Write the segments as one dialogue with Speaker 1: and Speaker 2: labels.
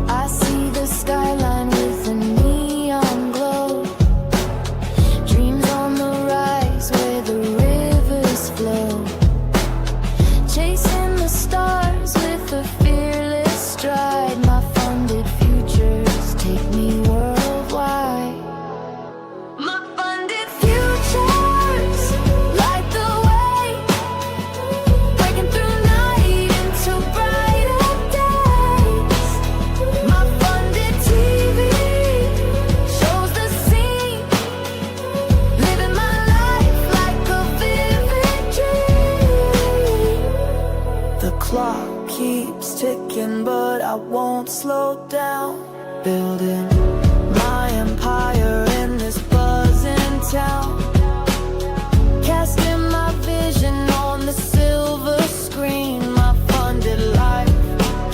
Speaker 1: I see the skyline with a neon glow. Dreams on the rise where the rivers flow. Chasing the stars with a fearless stride. My funded futures take me worldwide. My funded futures light the way, breaking through night into brighter days. My funded TV shows the scene, living my life like a vivid dream. The clock keeps ticking, but I won't slow down. Building my empire in this buzzing town. Casting my vision on the silver screen. My funded life,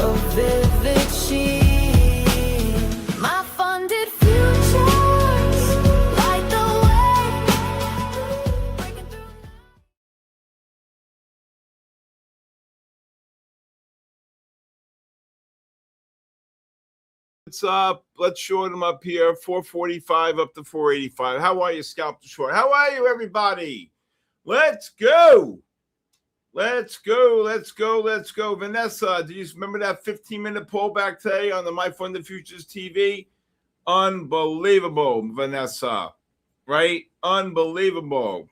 Speaker 1: a vivid sheen. My funded futures light the way, breaking through.
Speaker 2: What's up? Let's short them up here. 445 up to 485. How are you, Scalp to Short? How are you, everybody? Let's go. Let's go. Let's go. Let's go. Vanessa, do you remember that 15-minute pullback today on the MyFundedFutures TV? Unbelievable, Vanessa. Right? Unbelievable.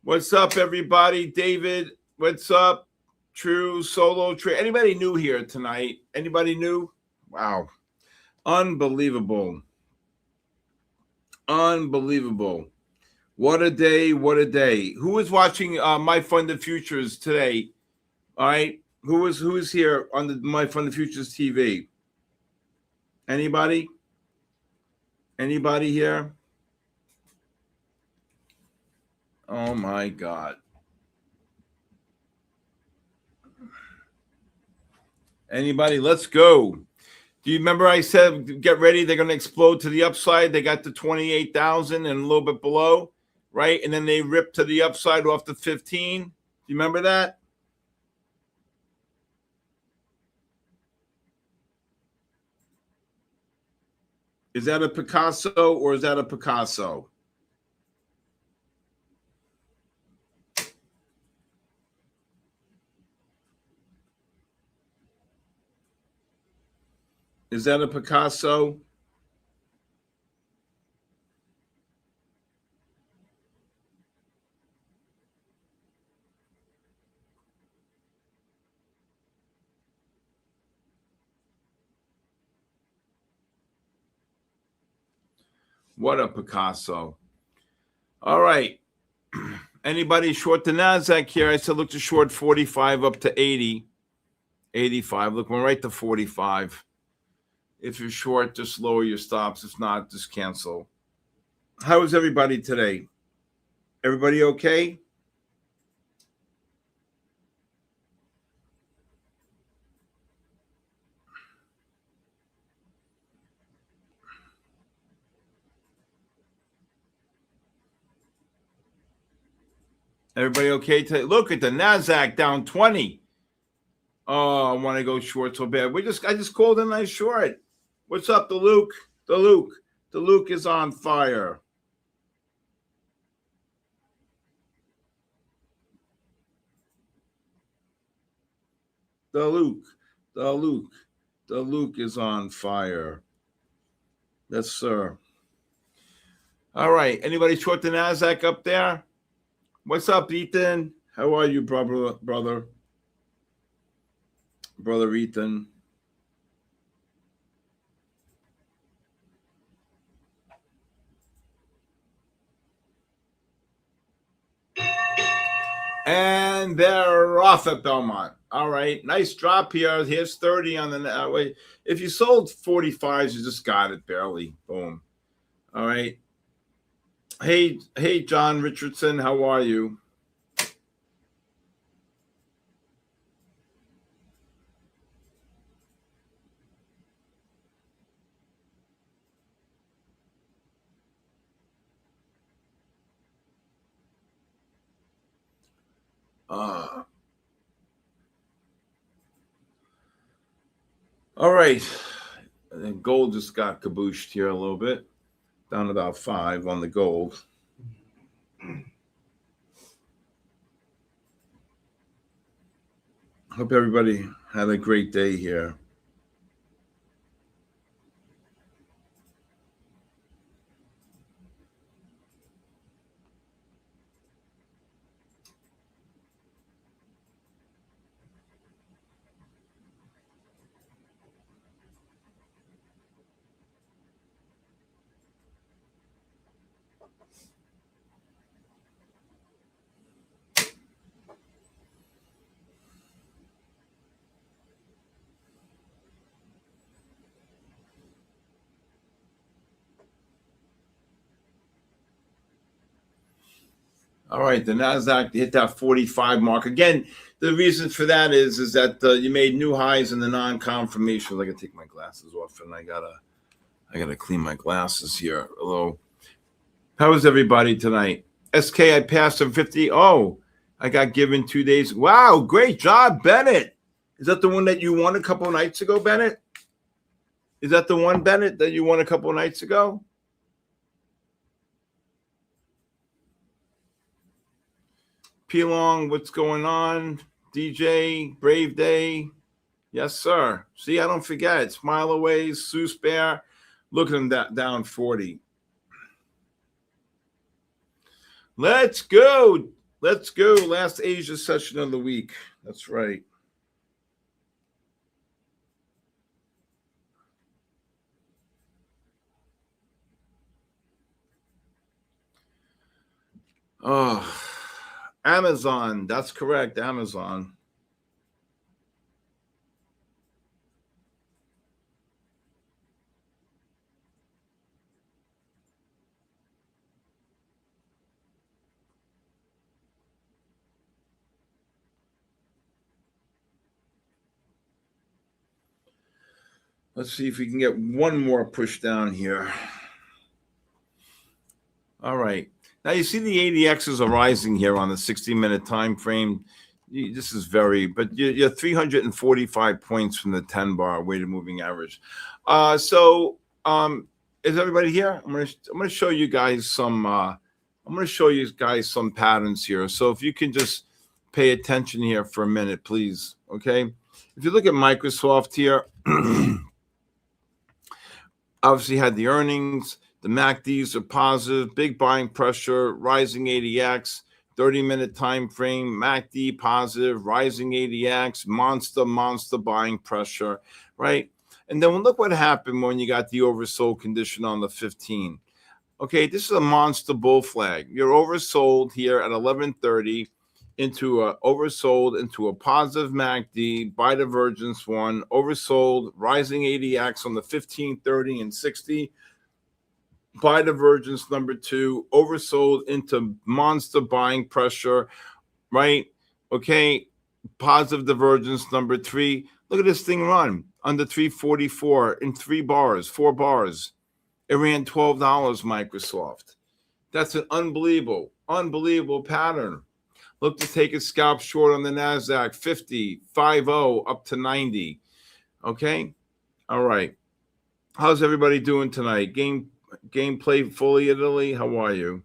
Speaker 2: What's up, everybody? David, what's up? True, Solo, True. Anybody new here tonight? Anybody new? Wow. Unbelievable. Unbelievable. What a day. What a day. Who is watching MyFundedFutures today? All right. Who is here on the MyFundedFutures TV? Anybody? Anybody here? Oh, my God. Anybody? Let's go. Do you remember I said, get ready, they're going to explode to the upside? They got to 28,000 and a little bit below, right? And then they ripped to the upside off the 15. Do you remember that? Is that a Picasso or is that a Picasso? Is that a Picasso? What a Picasso. All right. Anybody short the NASDAQ here? I said look to short 45 up to 80. 85. Look, we're right to 45. If you're short, just lower your stops. If not, just cancel. How is everybody today? Everybody okay? Everybody okay today? Look at the NASDAQ down 20. Oh, I want to go short so bad. I just called a nice short. What's up, the Luke? The Luke is on fire. The Luke is on fire. Yes, sir. All right. Anybody short the NASDAQ up there? What's up, Ethan? How are you, brother? Brother Ethan. And they're off at Belmont. All right. Nice drop here. Here's 30 on the way. If you sold 45s, you just got it barely. Boom. All right. Hey, John Richardson, how are you? All right. And gold just got cabooshed here a little bit, down about 5 on the gold. Hope everybody had a great day here. All right, the NASDAQ hit that 45 mark. Again, the reason for that is that you made new highs in the non-confirmations. I got to take my glasses off, and I gotta clean my glasses here. Hello. How is everybody tonight? SK, I passed some 50. Oh, I got given 2 days. Wow, great job, Bennett. Is that the one that you won a couple of nights ago, Bennett? Is that the one, Bennett, that you won a couple of nights ago? P-Long, what's going on? DJ, Brave Day. Yes, sir. See, I don't forget. Smile Away, Seuss Bear. Look at him down 40. Let's go. Let's go. Last Asia session of the week. That's right. Oh, Amazon. That's correct. Amazon. Let's see if we can get one more push down here. All right. Now you see the ADXs are rising here on the 60-minute time frame. This is but you're 345 points from the 10-bar weighted moving average. Is everybody here? I'm gonna show you guys some. I'm gonna show you guys some patterns here. So if you can just pay attention here for a minute, please. Okay. If you look at Microsoft here, obviously had the earnings. The MACDs are positive, big buying pressure, rising ADX, 30-minute time frame, MACD positive, rising ADX, monster buying pressure, right? And then look what happened when you got the oversold condition on the 15. Okay, this is a monster bull flag. You're oversold here at 11:30 oversold into a positive MACD, buy divergence 1, oversold, rising ADX on the 15, 30, and 60. Buy divergence number 2, oversold into monster buying pressure, right? Okay, positive divergence number 3. Look at this thing run under 344 in 4 bars. It ran $12, Microsoft. That's an unbelievable pattern. Look to take a scalp short on the NASDAQ, 50, 50 up to 90. Okay, all right. How's everybody doing tonight? Gameplay fully Italy. How are you?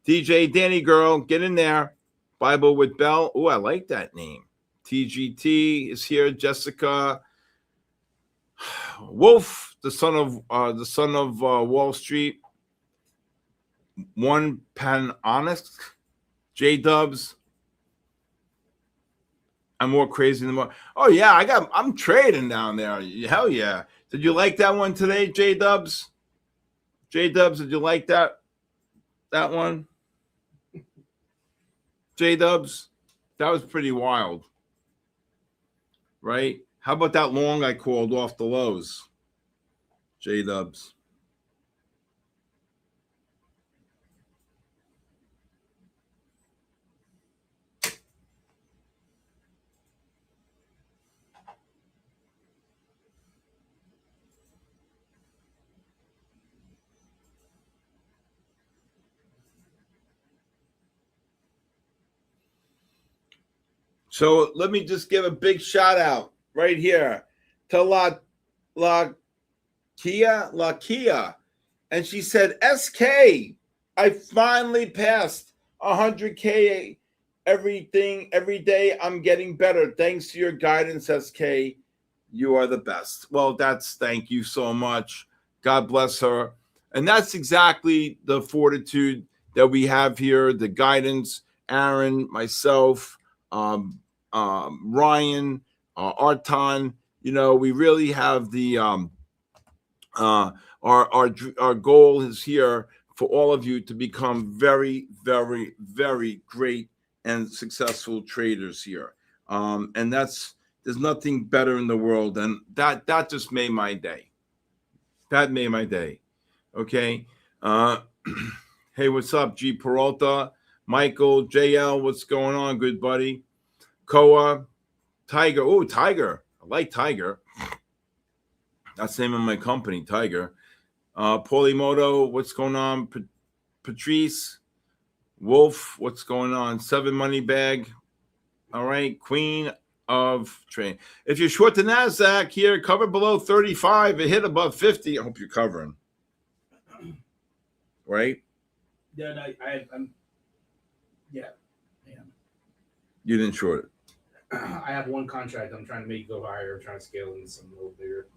Speaker 2: DJ Danny Girl, get in there. Bible with Bell. Oh, I like that name. TGT is here. Jessica Wolf, the son of Wall Street. One Pan Honest. J Dubs. I'm more crazy than more. Oh yeah, I'm trading down there. Hell yeah. Did you like that one today, J Dubs? J Dubs, did you like that one? J Dubs, that was pretty wild, right? How about that long I called off the lows? J Dubs. So let me just give a big shout out right here to Lakia. And she said, SK, I finally passed 100K every day. I'm getting better. Thanks to your guidance, SK. You are the best. Well, thank you so much. God bless her. And that's exactly the fortitude that we have here, the guidance, Aaron, myself, Ryan, Artan. We really have the our goal is here for all of you to become very, very, very great and successful traders here. And there's nothing better in the world than that. That just made my day. That made my day. Okay. Hey, what's up, G Peralta, Michael, JL, what's going on, good buddy? Koa, Tiger. Oh, Tiger. I like Tiger. That's the name of my company, Tiger. Polimoto, what's going on? Patrice, Wolf, what's going on? 7 Money Bag. All right, Queen of Trade. If you're short the NASDAQ here, cover below 35. It hit above 50. I hope you're covering. Right?
Speaker 3: Yeah, no, I'm. Yeah, I am.
Speaker 2: You didn't short it.
Speaker 3: I have one contract. I'm trying to make it go higher. I'm trying to scale into something a little bigger.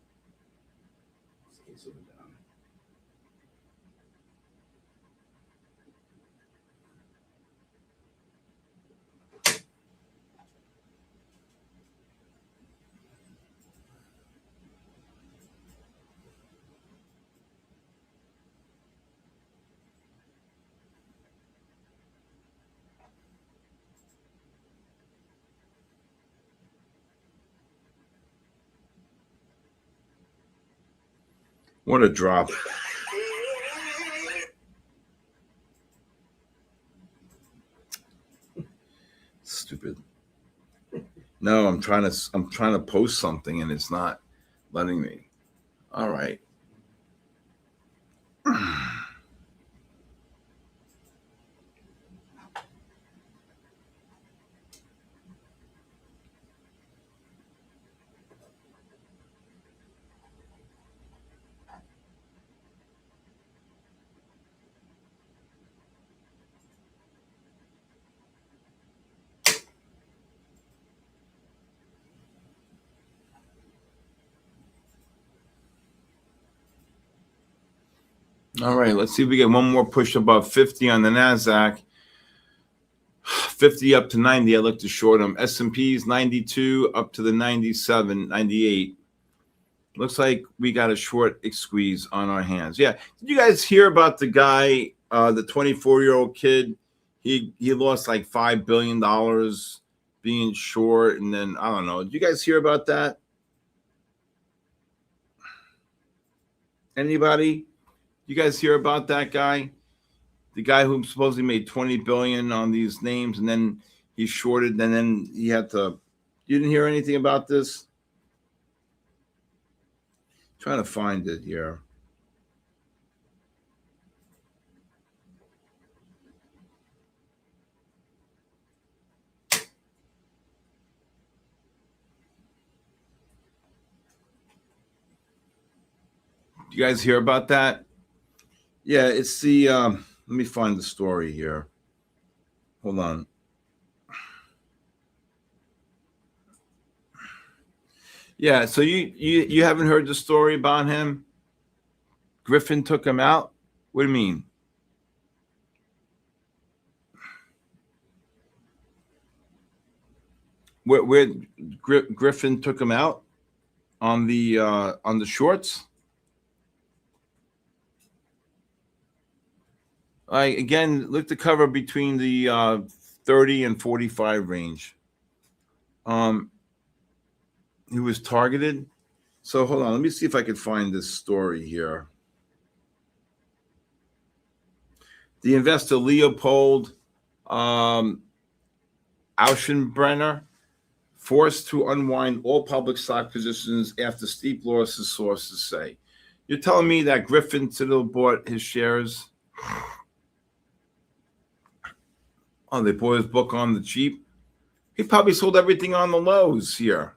Speaker 2: What a drop. Stupid. No, I'm trying to post something and it's not letting me. All right. All right, let's see if we get one more push above 50 on the NASDAQ. 50 up to 90. I look to short them. S&P's 92 up to the 97, 98. Looks like we got a short squeeze on our hands. Yeah. Did you guys hear about the guy, the 24-year-old kid? He lost like $5 billion being short. And then, I don't know. Did you guys hear about that? Anybody? You guys hear about that guy? The guy who supposedly made $20 billion on these names, and then he shorted, and then he had to. You didn't hear anything about this? Trying to find it here. You guys hear about that? Yeah, it's the. Let me find the story here. Hold on. Yeah, so you haven't heard the story about him? Griffin took him out? What do you mean? Where Griffin took him out on the shorts? Again, look to cover between the 30 and 45 range. He was targeted. So hold on, let me see if I can find this story here. The investor Leopold Auschenbrenner forced to unwind all public stock positions after steep losses, sources say. You're telling me that Griffin still bought his shares? Oh, they bought his book on the cheap? He probably sold everything on the lows here.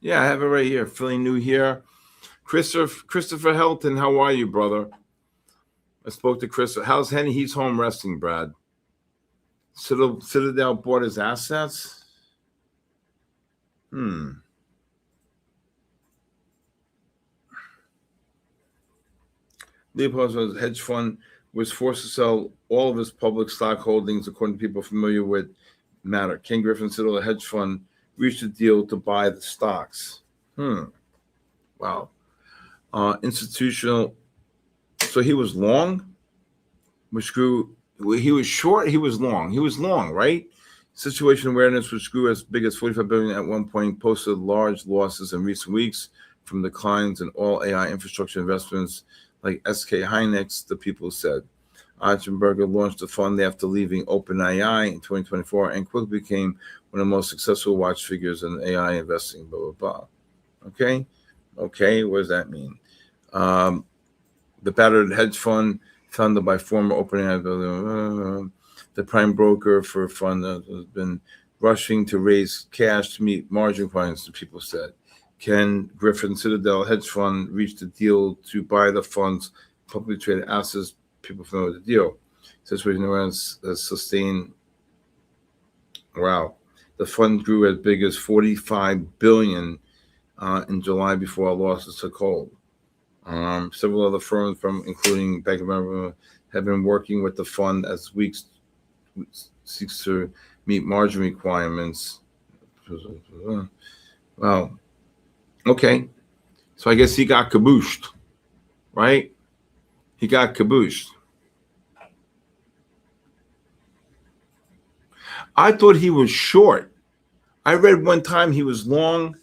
Speaker 2: Yeah, I have it right here. Feeling new here. Christopher Helton, how are you, brother? I spoke to Chris. How's Henny? He's home resting, Brad. Citadel bought his assets? Leopold's hedge fund was forced to sell all of his public stock holdings, according to people familiar with matter. Ken Griffin Citadel, the hedge fund, reached a deal to buy the stocks. Wow. Institutional. So he was long, which grew. He was short. He was long. He was long, right? Situation awareness, which grew as big as 45 billion at one point, posted large losses in recent weeks from declines in all AI infrastructure investments like SK Hynix, the people said. Eichenberger launched the fund after leaving OpenAI in 2024 and quickly became one of the most successful watch figures in AI investing, blah, blah, blah. Okay, what does that mean? The battered hedge fund founded by former OpenAI, the prime broker for a fund that has been rushing to raise cash to meet margin requirements, the people said. Ken Griffin Citadel hedge fund reached a deal to buy the fund's publicly traded assets. People familiar with the deal. Situation around sustained. Wow, the fund grew as big as 45 billion in July before losses took hold. Several other firms, including Bank of America, have been working with the fund as weeks seeks to meet margin requirements. Wow. Okay. So I guess he got cabooshed, right? He got cabooshed. I thought he was short. I read one time he was long.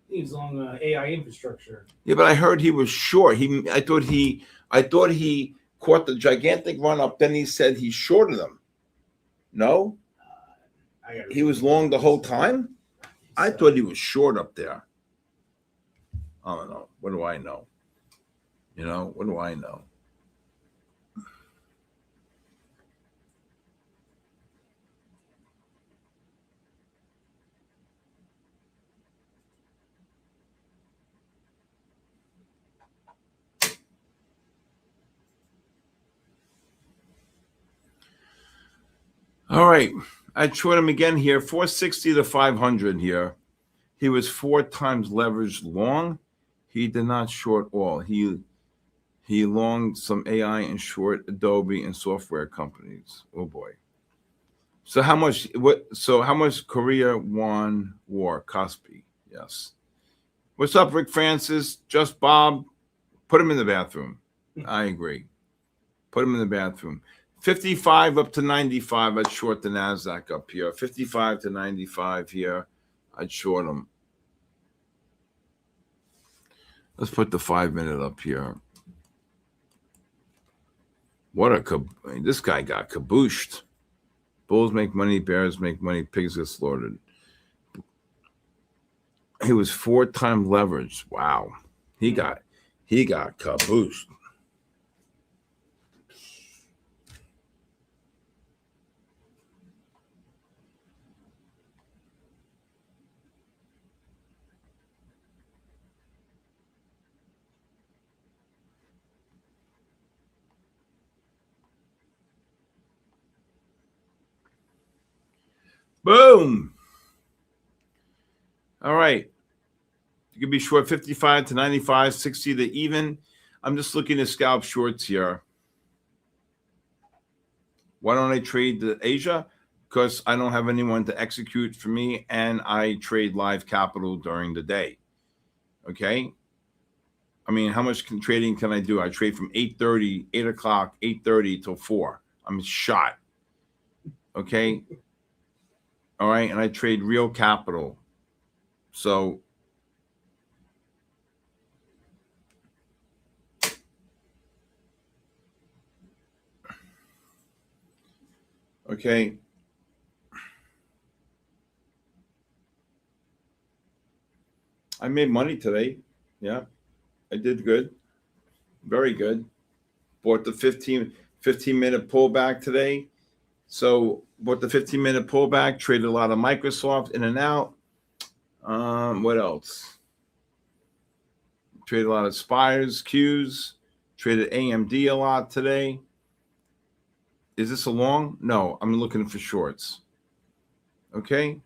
Speaker 3: He's long AI infrastructure.
Speaker 2: Yeah, but I heard he was short. I thought he caught the gigantic run up. Then he said he shorted them. No, he was long the whole time. I thought he was short up there. I don't know. What do I know? What do I know? All right. I short him again here, 460 to 500 here. He was 4 times leveraged long. He did not short all. He longed some AI and short Adobe and software companies. Oh boy. So how much Korea won war? Kospi. Yes. What's up, Rick Francis? Just Bob. Put him in the bathroom. I agree. Put him in the bathroom. 55 up to 95. I'd short the NASDAQ up here. 55 to 95 here. I'd short them. Let's put the 5-minute up here. This guy got cabooshed. Bulls make money, bears make money, pigs get slaughtered. He was 4 times leveraged. Wow. He got cabooshed. Boom. All right. You can be short 55 to 95, 60 to even. I'm just looking at scalp shorts here. Why don't I trade to Asia? Because I don't have anyone to execute for me, and I trade live capital during the day. Okay. I mean, how much trading can I do? I trade from 8:30, 8 o'clock, 8:30 till 4. I'm shot. Okay. All right. And I trade real capital. So okay. I made money today. Yeah, I did good. Very good. Bought the 15-minute pullback today. So bought the 15-minute pullback, traded a lot of Microsoft in and out. What else? Traded a lot of Spires, Qs, traded AMD a lot today. Is this a long? No, I'm looking for shorts. Okay.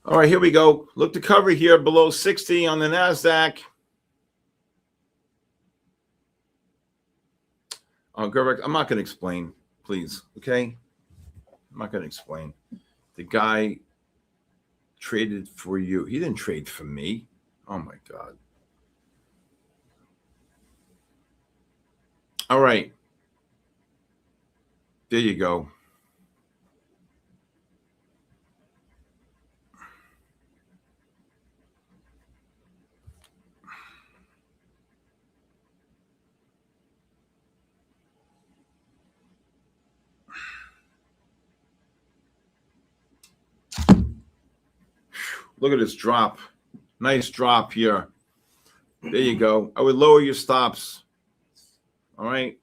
Speaker 2: All right, here we go. Look to cover here below 60 on the NASDAQ. I'm not going to explain, please. Okay. I'm not going to explain. The guy traded for you. He didn't trade for me. Oh, my God. All right. There you go. Look at this drop. Nice drop here. There you go. I would lower your stops. All right.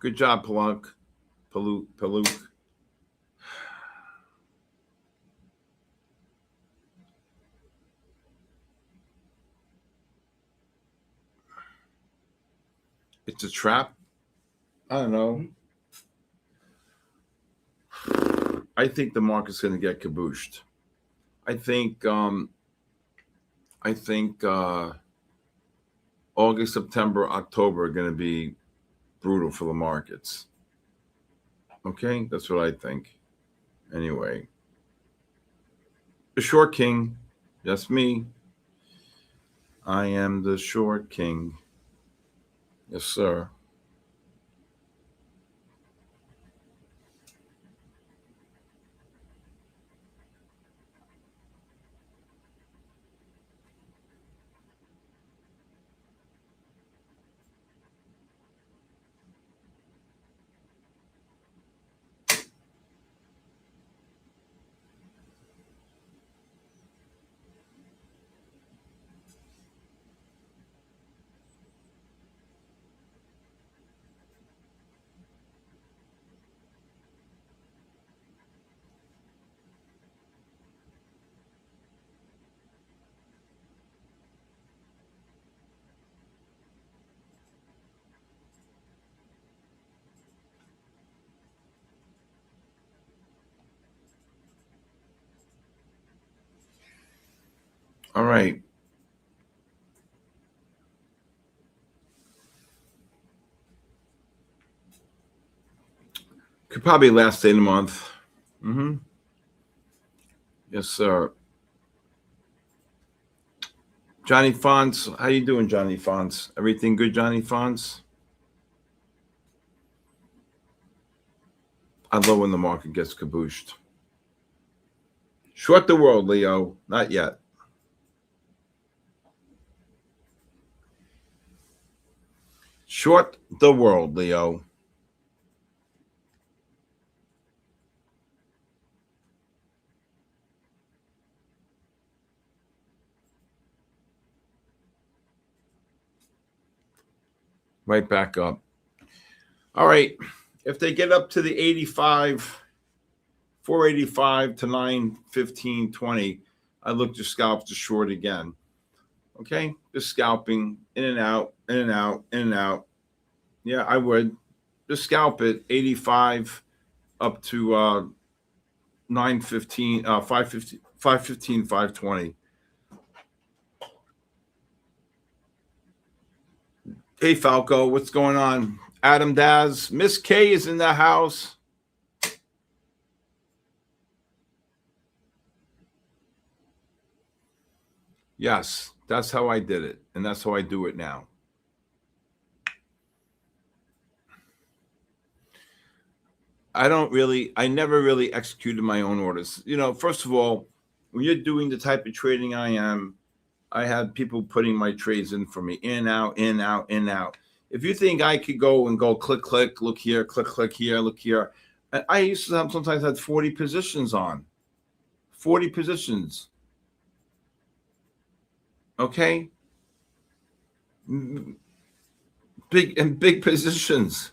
Speaker 2: Good job, Paluk. It's a trap. I don't know. I think the market's going to get cabooshed. I think August, September, October are going to be brutal for the markets. Okay, that's what I think. Anyway, the short king, that's me. I am the short king. Yes, sir. All right. Could probably last a month. Yes, sir. Johnny Fonts, how you doing, Johnny Fonts? Everything good, Johnny Fonts? I love when the market gets cabooshed. Short the world, Leo. Not yet. Short the world, Leo. Right back up. All right. If they get up to the 85, 485 to 915.20, I look to scalp to short again. Okay. Just scalping in and out, in and out, in and out. Yeah, I would. Just scalp it 85 up to 915, 515, 520. Hey, Falco, what's going on? Adam Daz, Miss K is in the house. Yes, that's how I did it, and that's how I do it now. I never really executed my own orders. You know, first of all, when you're doing the type of trading I am, I have people putting my trades in for me, in, out, in, out, in, out. If you think I could go click, click, look here, click here, look here. I used to have sometimes had 40 positions on. 40 positions. Okay. Big positions.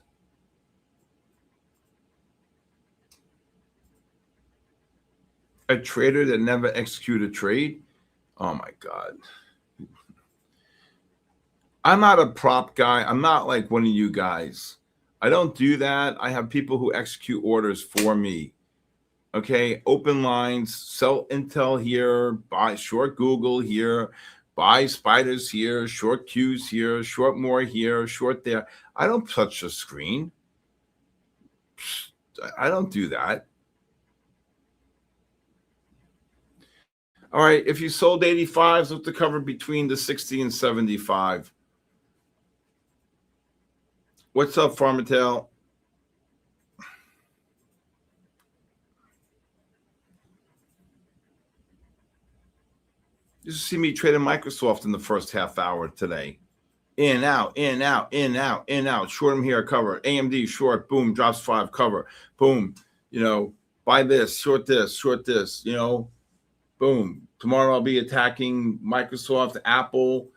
Speaker 2: A trader that never executed a trade. Oh my God. I'm not a prop guy. I'm not like one of you guys. I don't do that. I have people who execute orders for me. Okay. Open lines, sell Intel here, buy short Google here, buy spiders here, short Qs here, short more here, short there. I don't touch the screen. I don't do that. All right. If you sold 85s, look to cover between the 60 and 75. What's up, Farmertail? You see me trading Microsoft in the first half hour today. In, out, in, out, in, out, in, out. Short them here, cover. AMD, short, boom, drops 5, cover. Boom, you know, buy this, short this, you know, boom. Tomorrow I'll be attacking Microsoft, Apple.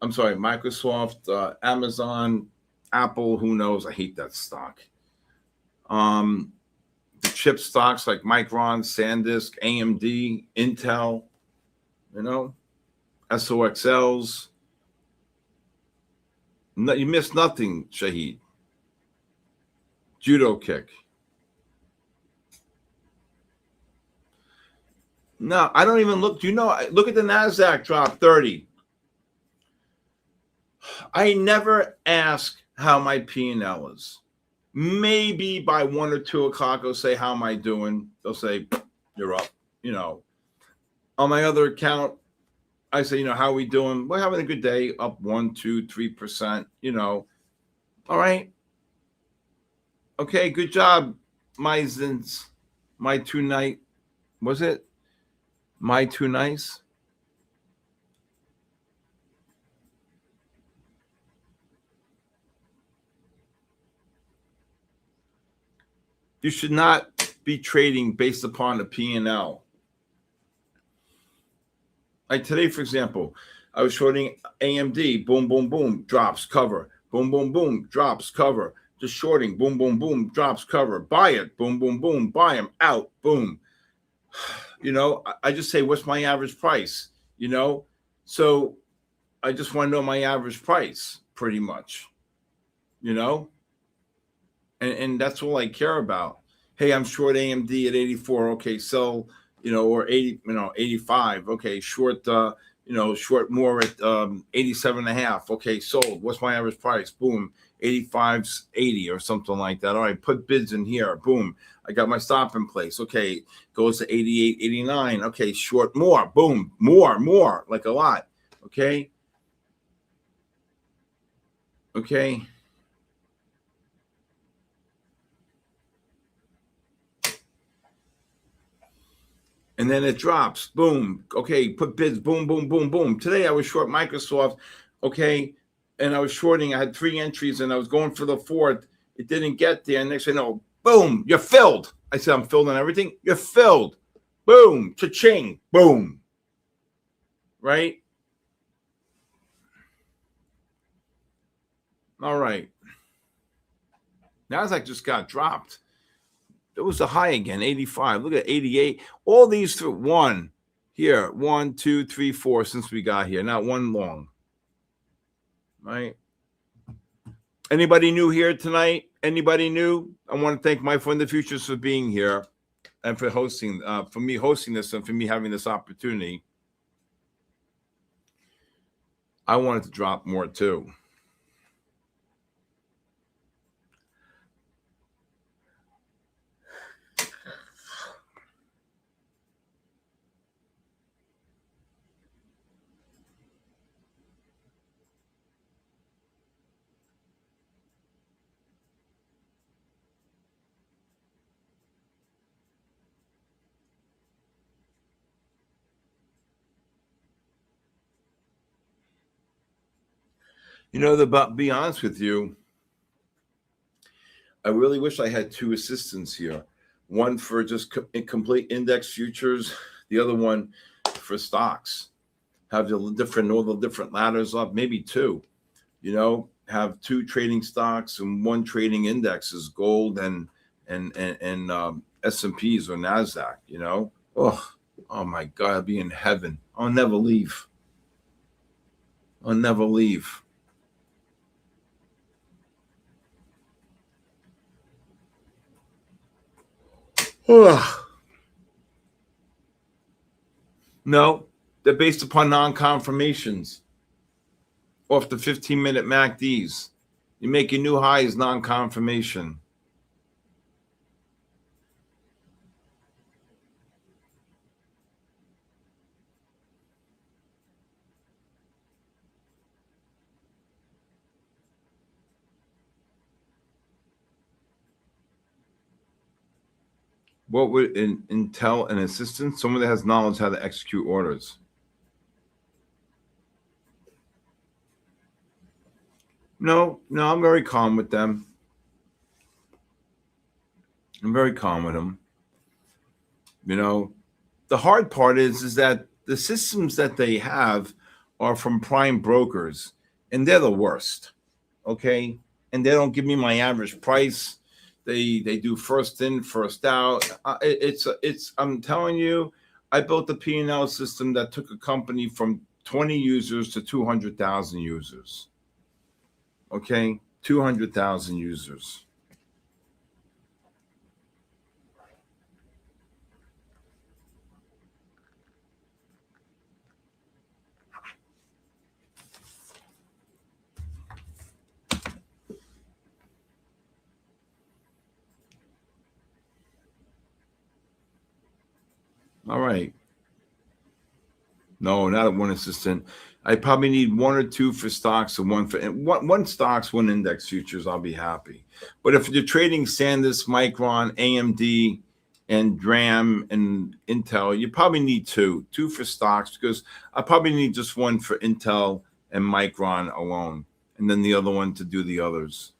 Speaker 2: I'm sorry, Microsoft, Amazon, Apple, who knows? I hate that stock. The chip stocks like Micron, SanDisk, AMD, Intel, you know, SOXLs. No, you missed nothing, Shahid. Judo kick. No, I don't even look. Do you know? Look at the NASDAQ drop 30. I never ask how my P&L is. Maybe by 1 or 2 o'clock, I'll say, how am I doing? They'll say, you're up. You know, on my other account, I say, you know, how are we doing? We're having a good day, up 1, 2, 3%, you know. All right. Okay, good job, my Zins. My two night, was it? My too nice? You should not be trading based upon a P&L. Like today, for example, I was shorting AMD, boom, boom, boom, drops, cover, boom, boom, boom, drops, cover, just shorting, boom, boom, boom, drops, cover, buy it, boom, boom, boom, buy them, out, boom. You know, I just say, what's my average price? You know, so I just want to know my average price pretty much, you know, and that's all I care about. Hey, I'm short AMD at 84. Okay, sell, you know, or 80, you know, 85. Okay, short, you know, short more at 87.5. Okay, sold. What's my average price? Boom, 85's 80 or something like that. All right, put bids in here. Boom, I got my stop in place. Okay, goes to 88, 89. Okay, short more. Boom, more, like a lot. Okay. Okay. And then it drops. Boom. Okay, put bids. Boom, boom, boom, boom. Today I was short Microsoft. Okay. And I was shorting. I had 3 entries and I was going for the 4th. It didn't get there. And next thing you know, boom, you're filled. I said, I'm filled on everything. You're filled. Boom. Cha-ching. Boom. Right? All right. NASDAQ just got dropped. It was a high again, 85. Look at 88. All these through 1 here, 1, 2, 3, 4 since we got here. Not one long. Right? Anybody new here tonight? Anybody new? I want to thank MyFundedFutures for being here and for hosting, for me hosting this and for me having this opportunity. I wanted to drop more too. You know, be honest with you, I really wish I had two assistants here. One for just complete index futures, the other one for stocks. Have all the different ladders up, maybe two. You know, have two trading stocks and one trading indexes, gold and S&Ps or NASDAQ. You know, oh my God, I'll be in heaven. I'll never leave. I'll never leave. No, they're based upon non-confirmations off the 15-minute MACDs. You make your new highs non-confirmation. What would Intel an assistant? Someone that has knowledge how to execute orders. No, I'm very calm with them. I'm very calm with them. You know, the hard part is that the systems that they have are from prime brokers, and they're the worst. Okay, and they don't give me my average price. They do first in, first out. It's I'm telling you, I built a P&L system that took a company from 20 users to 200,000 users. Okay, 200,000 users. All right. No, not one assistant. I probably need one or two for stocks and one stocks, one index futures. I'll be happy. But if you're trading SanDisk, Micron, AMD, and DRAM and Intel, you probably need two for stocks, because I probably need just one for Intel and Micron alone, and then the other one to do the others.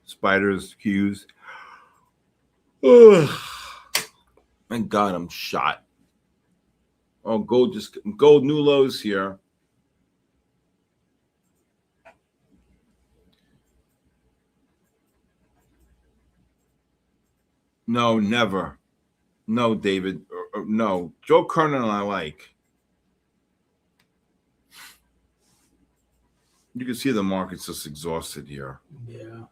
Speaker 2: Spiders, Qs. Thank God I'm shot. Oh, gold new lows here. No, never. No, David. No. Joe Kernan I like. You can see the market's just exhausted here.
Speaker 3: Yeah.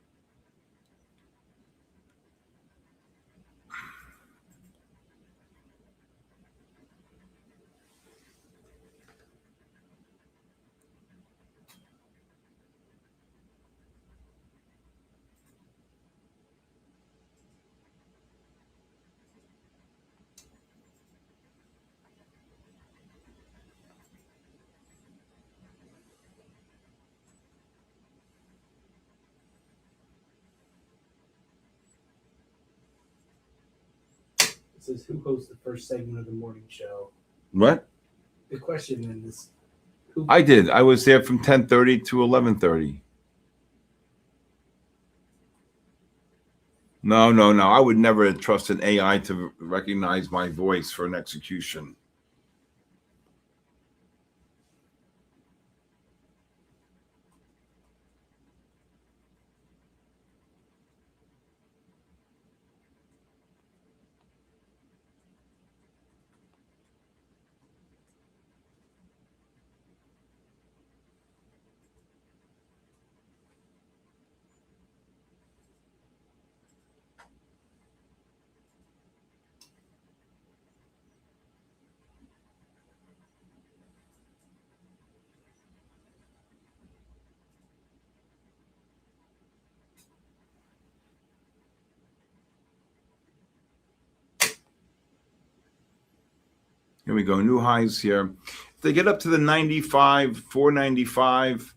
Speaker 3: It says, who hosts the first segment of the morning show?
Speaker 2: What?
Speaker 3: The question in this.
Speaker 2: I did. I was there from 10:30 to 11:30. No. I would never trust an AI to recognize my voice for an execution. Here we go. New highs here. If they get up to the 95, 495,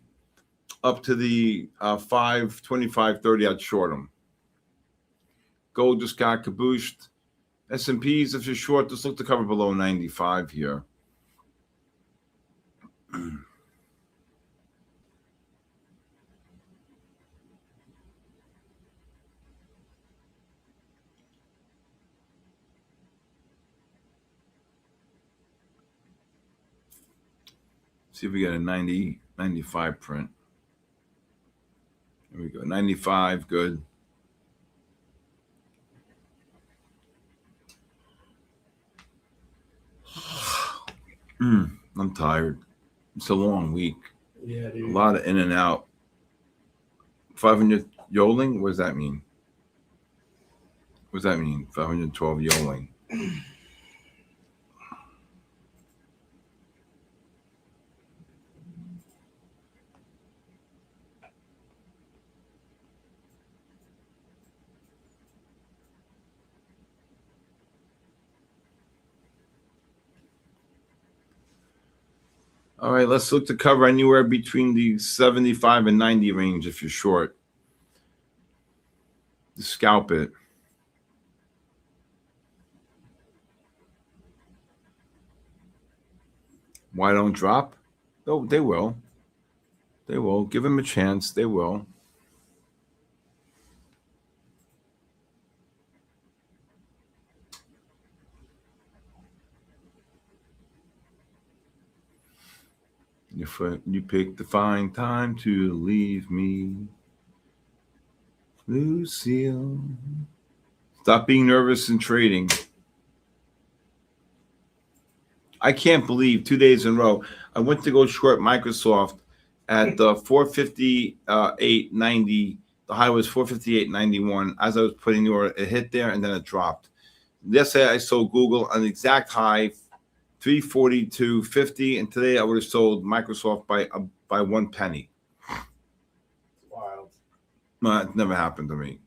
Speaker 2: up to the 525.30, I'd short them. Gold just got cabooshed. S&Ps, if you're short, just look to cover below 95 here. See if we get a 90, 95 print. Here we go. 95, good. I'm tired. It's a long week.
Speaker 3: Yeah, dude.
Speaker 2: A lot of in and out. 500 yoling? What does that mean? What does that mean? 512 yoling. All right, let's look to cover anywhere between the 75 and 90 range if you're short. Just scalp it. Why don't drop? Oh, they will. They will. Give them a chance. They will. You picked the fine time to leave me, Lucille. Stop being nervous in trading. I can't believe 2 days in a row. I went to go short Microsoft at 458.90. The high was 458.91. As I was putting the order, it hit there and then it dropped. Yesterday I sold Google on the exact high, 342.50, and today I would have sold Microsoft by 1 penny.
Speaker 3: Wild.
Speaker 2: No, it never happened to me.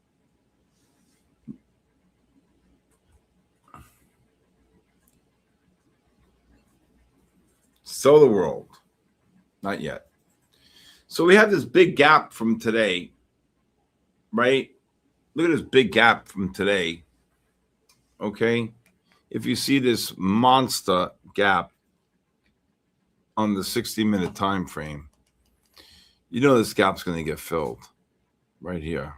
Speaker 2: So the world, not yet. So we have this big gap from today, right? Look at this big gap from today. Okay, if you see this monster gap on the 60-minute time frame, you know this gap's going to get filled right here.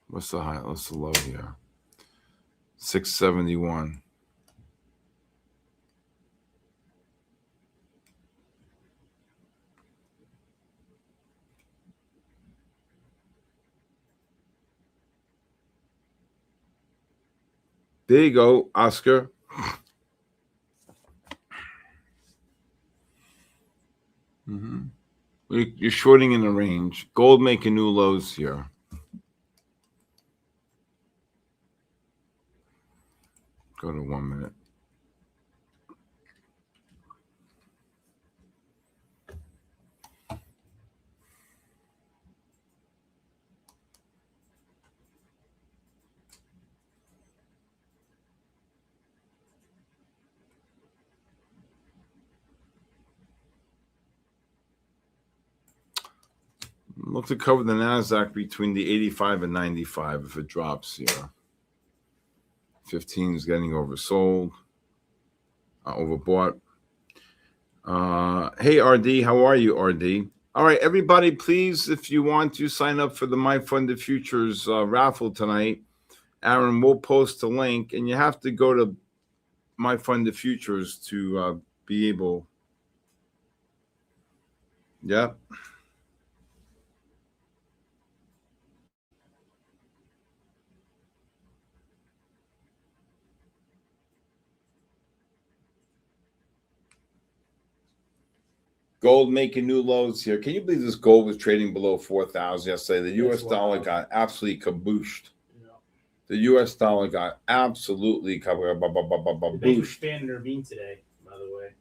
Speaker 2: What's the high? What's the low here? 671. There you go, Oscar. You're shorting in the range. Gold making new lows here. Go to 1 minute. Look to cover the NASDAQ between the 85 and 95 if it drops here. 15 is getting oversold, overbought. Hey, RD, how are you, RD? All right, everybody, please, if you want to sign up for the MyFundedFutures raffle tonight, Aaron will post a link, and you have to go to MyFundedFutures to be able. Yep. Gold making new lows here. Can you believe this gold was trading below 4,000 yesterday? The U.S. dollar got absolutely kabooshed. Yeah. The U.S. dollar got absolutely kabooshed.
Speaker 3: Thanks for expanding their bean today, by the way.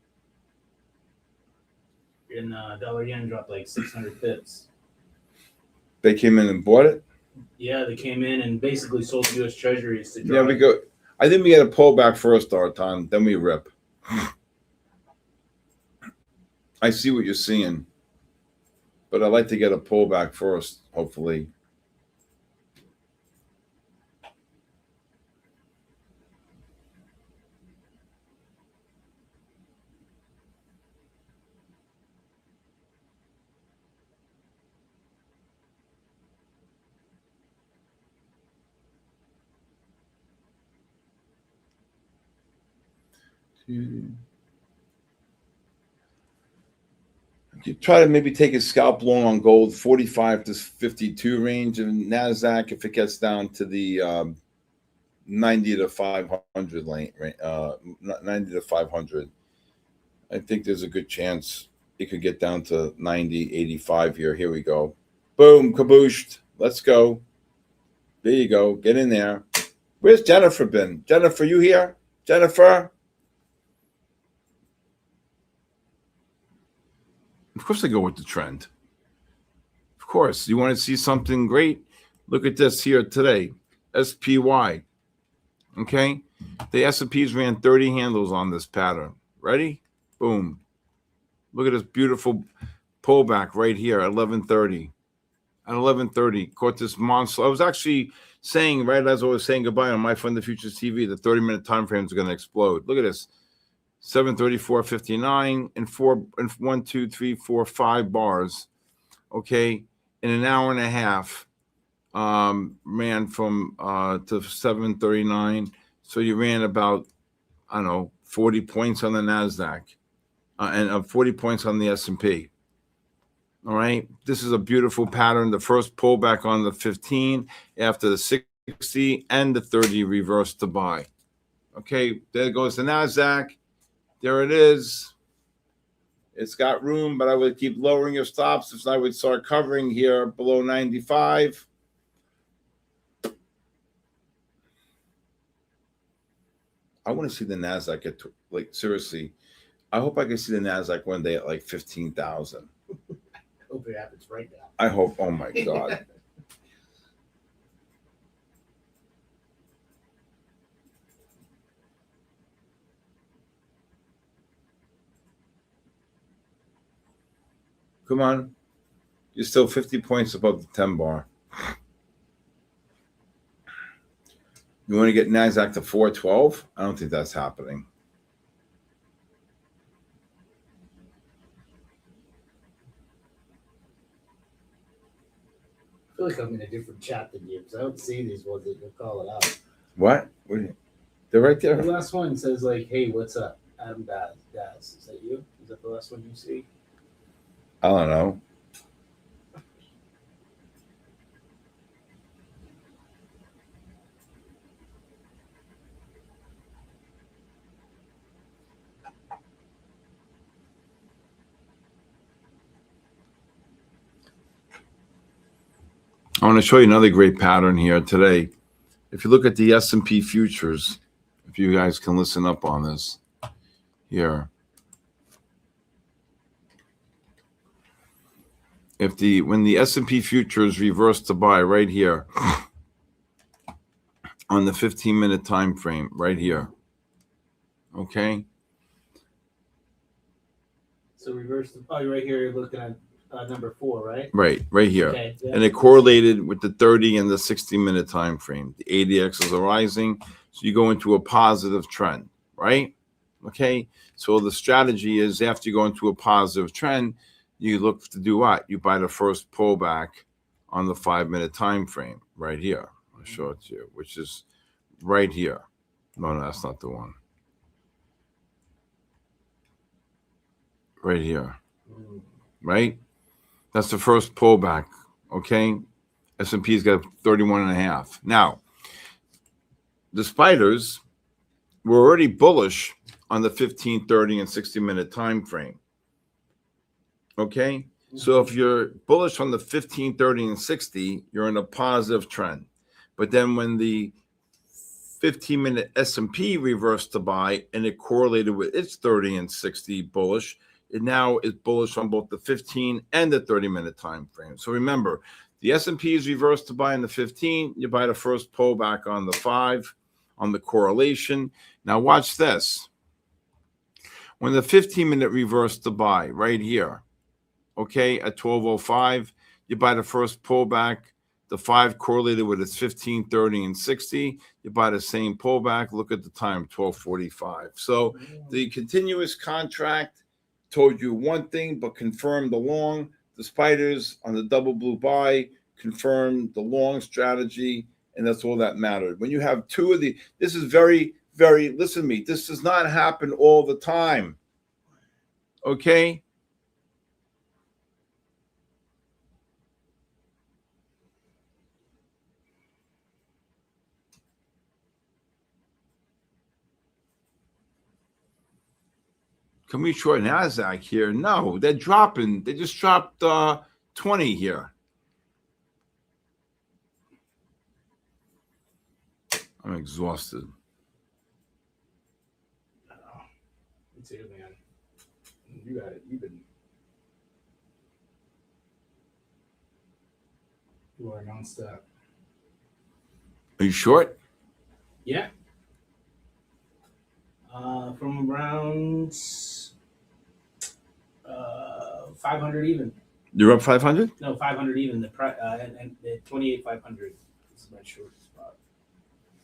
Speaker 3: And dollar yen dropped like 600 pips.
Speaker 2: They came in and bought it?
Speaker 3: Yeah, they came in and basically sold U.S. Treasuries to drop.
Speaker 2: Yeah, we go. I think we get a pullback first, our time, then we rip. I see what you're seeing, but I'd like to get a pullback first, hopefully. You try to maybe take a scalp long on gold, 45 to 52 range, and NASDAQ if it gets down to the 90 to 500 lane, 90 to 500. I think there's a good chance it could get down to 90, 85 here. Here we go. Boom, kabooshed. Let's go. There you go. Get in there. Where's Jennifer been? Jennifer, you here? Jennifer? Of course I go with the trend. Of course. You want to see something great? Look at this here today. SPY. Okay? The S&Ps ran 30 handles on this pattern. Ready? Boom. Look at this beautiful pullback right here at 11:30. At 11:30, caught this monster. I was actually saying, right as I was saying goodbye on MyFundedFutures TV, the 30-minute time frame is going to explode. Look at this. 734.59 and 1, 2, 3, 4, 5 bars. Okay. In an hour and a half, ran from to 739. So you ran about, I don't know, 40 points on the NASDAQ and 40 points on the S&P. All right. This is a beautiful pattern. The first pullback on the 15 after the 60 and the 30 reversed to buy. Okay. There goes the NASDAQ. There it is. It's got room, but I would keep lowering your stops if I would start covering here below 95. I want to see the NASDAQ get to, like, seriously. I hope I can see the NASDAQ one day at like 15,000.
Speaker 3: I hope it happens right now.
Speaker 2: I hope. Oh my God. Come on. You're still 50 points above the 10 bar. You want to get NASDAQ to 412? I don't think that's happening.
Speaker 3: I feel like I'm in a different chat than you because I don't see these ones that you call it out.
Speaker 2: What? They're right there.
Speaker 3: The last one says like, "Hey, what's up, Adam Daz? Is that you? Is that the last one you see?"
Speaker 2: I don't know. I want to show you another great pattern here today. If you look at the S&P futures, if you guys can listen up on this here. When the S&P futures reverse to buy right here on the 15-minute time frame right here. Okay?
Speaker 3: So reverse the right here. You're looking at number 4, right?
Speaker 2: Right here.
Speaker 3: Okay, yeah.
Speaker 2: And it correlated with the 30 and the 60-minute time frame. The ADXs are rising, so you go into a positive trend, right? Okay? So the strategy is after you go into a positive trend, you look to do what? You buy the first pullback on the 5-minute time frame right here. I'll show it to you, which is right here. No, that's not the one. Right here. Right? That's the first pullback. Okay? S&P's got 31.5. Now, the spiders were already bullish on the 15, 30, and 60-minute time frame. Okay, so if you're bullish on the 15, 30, and 60, you're in a positive trend. But then when the 15-minute S&P reversed to buy and it correlated with its 30 and 60 bullish, it now is bullish on both the 15 and the 30-minute time frame. So remember, the S&P is reversed to buy in the 15. You buy the first pullback on the 5 on the correlation. Now watch this. When the 15-minute reversed to buy right here, okay, at 12:05, you buy the first pullback. The 5 correlated with its 15, 30, and 60. You buy the same pullback. Look at the time, 12:45. So the continuous contract told you one thing, but confirmed the long. The spiders on the double blue buy confirmed the long strategy, and that's all that mattered. When you have two of the, this is very, very, listen to me, this does not happen all the time. Okay? Can we short NASDAQ here? No, they're dropping. They just dropped 20 here. I'm exhausted.
Speaker 3: Me too, man. You got it. You are nonstop.
Speaker 2: Are you short?
Speaker 3: Yeah. From around 500 even.
Speaker 2: You're up 500?
Speaker 3: No, 500 even. And the 28,500 is my short spot.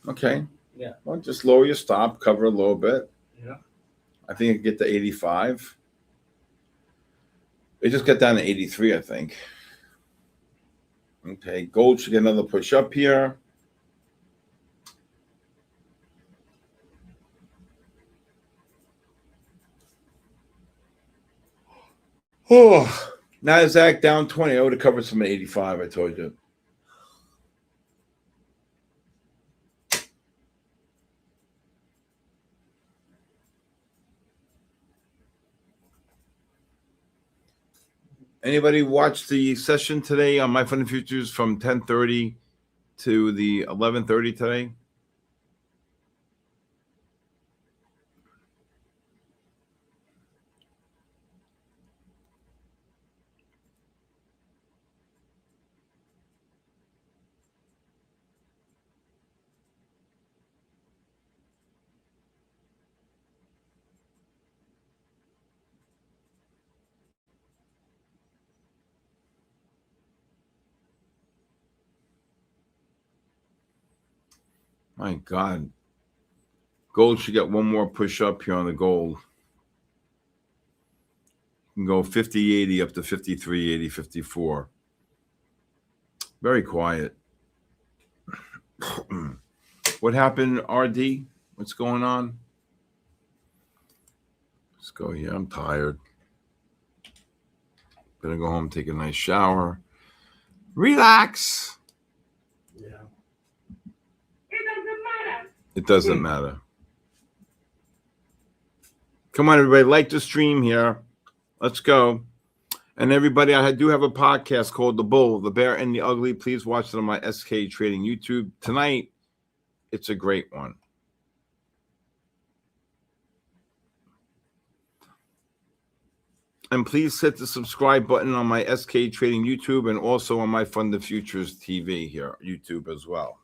Speaker 2: Okay.
Speaker 3: Yeah.
Speaker 2: Well, just lower your stop, cover a little bit.
Speaker 3: Yeah.
Speaker 2: I think it get to 85. It just got down to 83, I think. Okay, gold should get another push up here. Oh, NASDAQ down 20. I would have covered some at 85, I told you. Anybody watch the session today on MyFundedFutures from 10:30 to the 11:30 today? My God. Gold should get one more push up here on the gold. Can go 50.80 up to 53.80, 54. Very quiet. What happened, RD? What's going on? Let's go here. I'm tired. Gonna go home, take a nice shower. Relax.
Speaker 3: Yeah.
Speaker 2: It doesn't matter. Come on, everybody. Like the stream here. Let's go. And everybody, I do have a podcast called The Bull, The Bear, and the Ugly. Please watch it on my SK Trading YouTube. Tonight, it's a great one. And please hit the subscribe button on my SK Trading YouTube and also on my MyFundedFutures TV here, YouTube as well.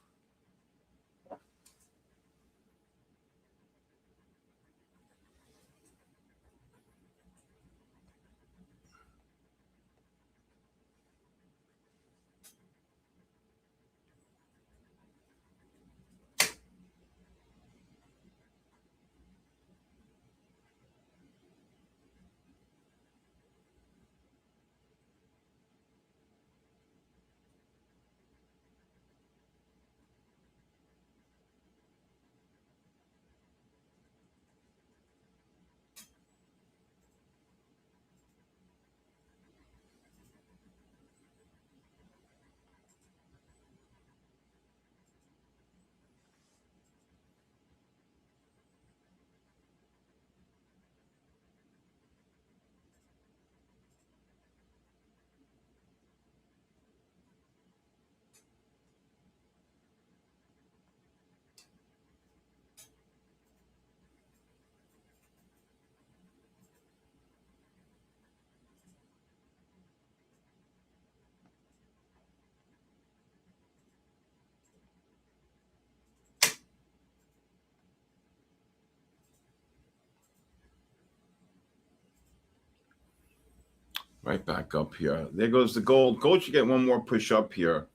Speaker 2: Right back up here. There goes the gold. Gold should get one more push up here.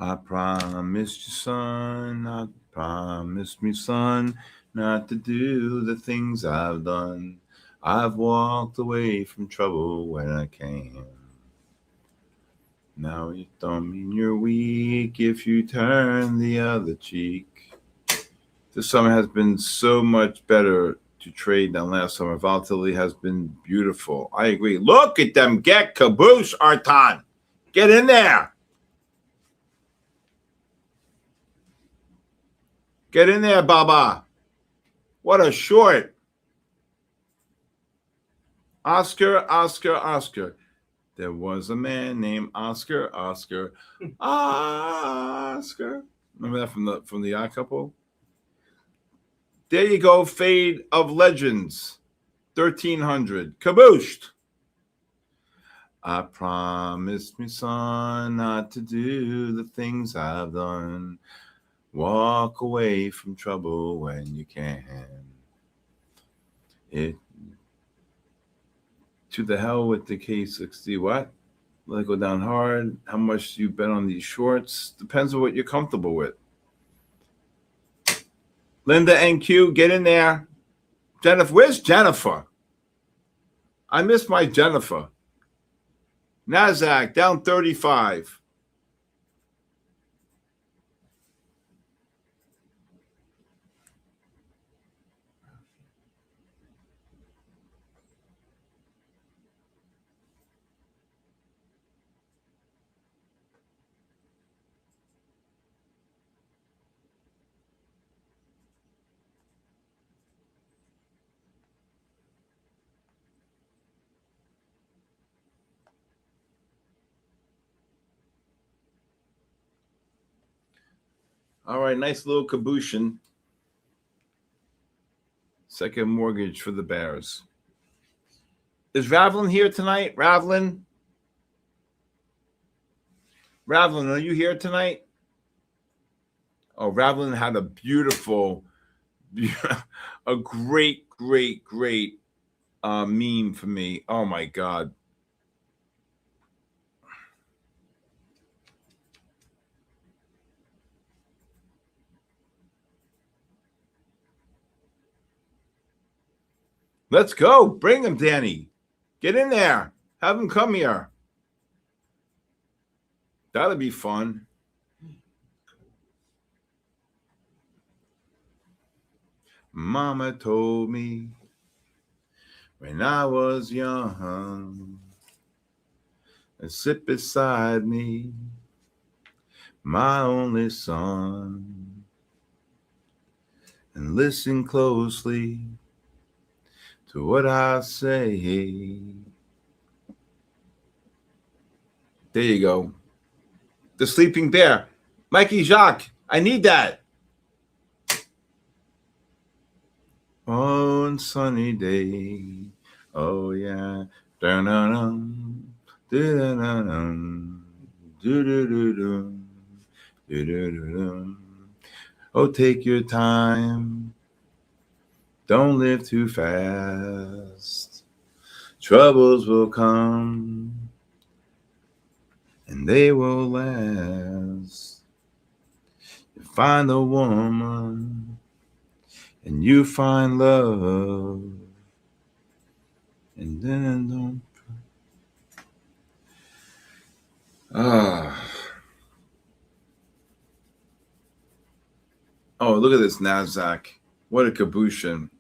Speaker 2: I promised you, son, not to do the things I've done. I've walked away from trouble when I can. Now it don't mean you're weak if you turn the other cheek. This summer has been so much better to trade than last summer. Volatility has been beautiful. I agree. Look at them get caboose, Artan. Get in there. Get in there, Baba. What a short. Oscar. There was a man named Oscar. Oscar. Remember that from the Odd Couple? There you go. Fade of Legends. 1300. Cabooshed. I promised me, son, not to do the things I've done. Walk away from trouble when you can. To the hell with the K60. What? Let it go down hard. How much do you bet on these shorts? Depends on what you're comfortable with. Linda NQ, get in there. Jennifer, where's Jennifer? I miss my Jennifer. NASDAQ down 35. All right, nice little cabooshin. Second mortgage for the Bears. Is Ravlin here tonight? Ravlin, are you here tonight? Oh, Ravlin had a beautiful, a great meme for me. Oh, my God. Let's go. Bring him, Danny. Get in there. Have him come here. That'll be fun. Mama told me when I was young, and sit beside me, my only son, and listen closely to what I say. There you go. The Sleeping Bear. Mikey Jacques, I need that. On sunny day. Oh, yeah. Dun-dun-dun. Do-dun-dun-dun. Do-do-do-dum. Do-do-do-dum. Oh, take your time. Don't live too fast. Troubles will come, and they will last. You find a woman, and you find love, and then don't. Oh, look at this NASDAQ. What a cabooshin.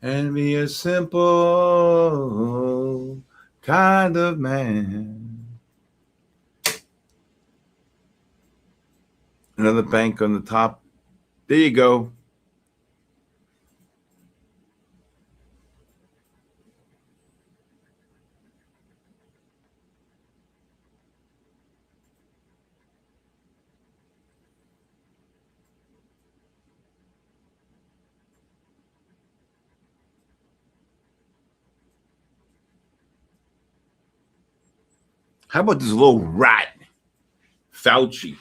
Speaker 2: And be a simple kind of man. Another bank on the top. There you go. How about this little rat, Fauci?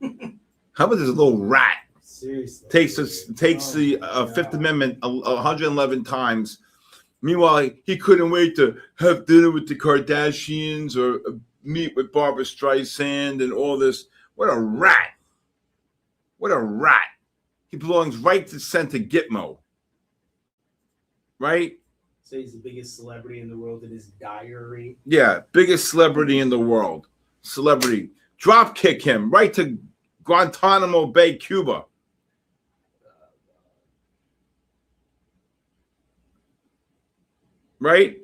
Speaker 2: How about this little rat?
Speaker 3: Seriously.
Speaker 2: Takes the Fifth Amendment 111 times. Meanwhile, he couldn't wait to have dinner with the Kardashians or meet with Barbara Streisand and all this. What a rat. What a rat. He belongs right to center Gitmo. Right?
Speaker 3: So he's the biggest celebrity in the world in his diary.
Speaker 2: Yeah, biggest celebrity in the world. Celebrity. Drop kick him right to Guantanamo Bay, Cuba. Right?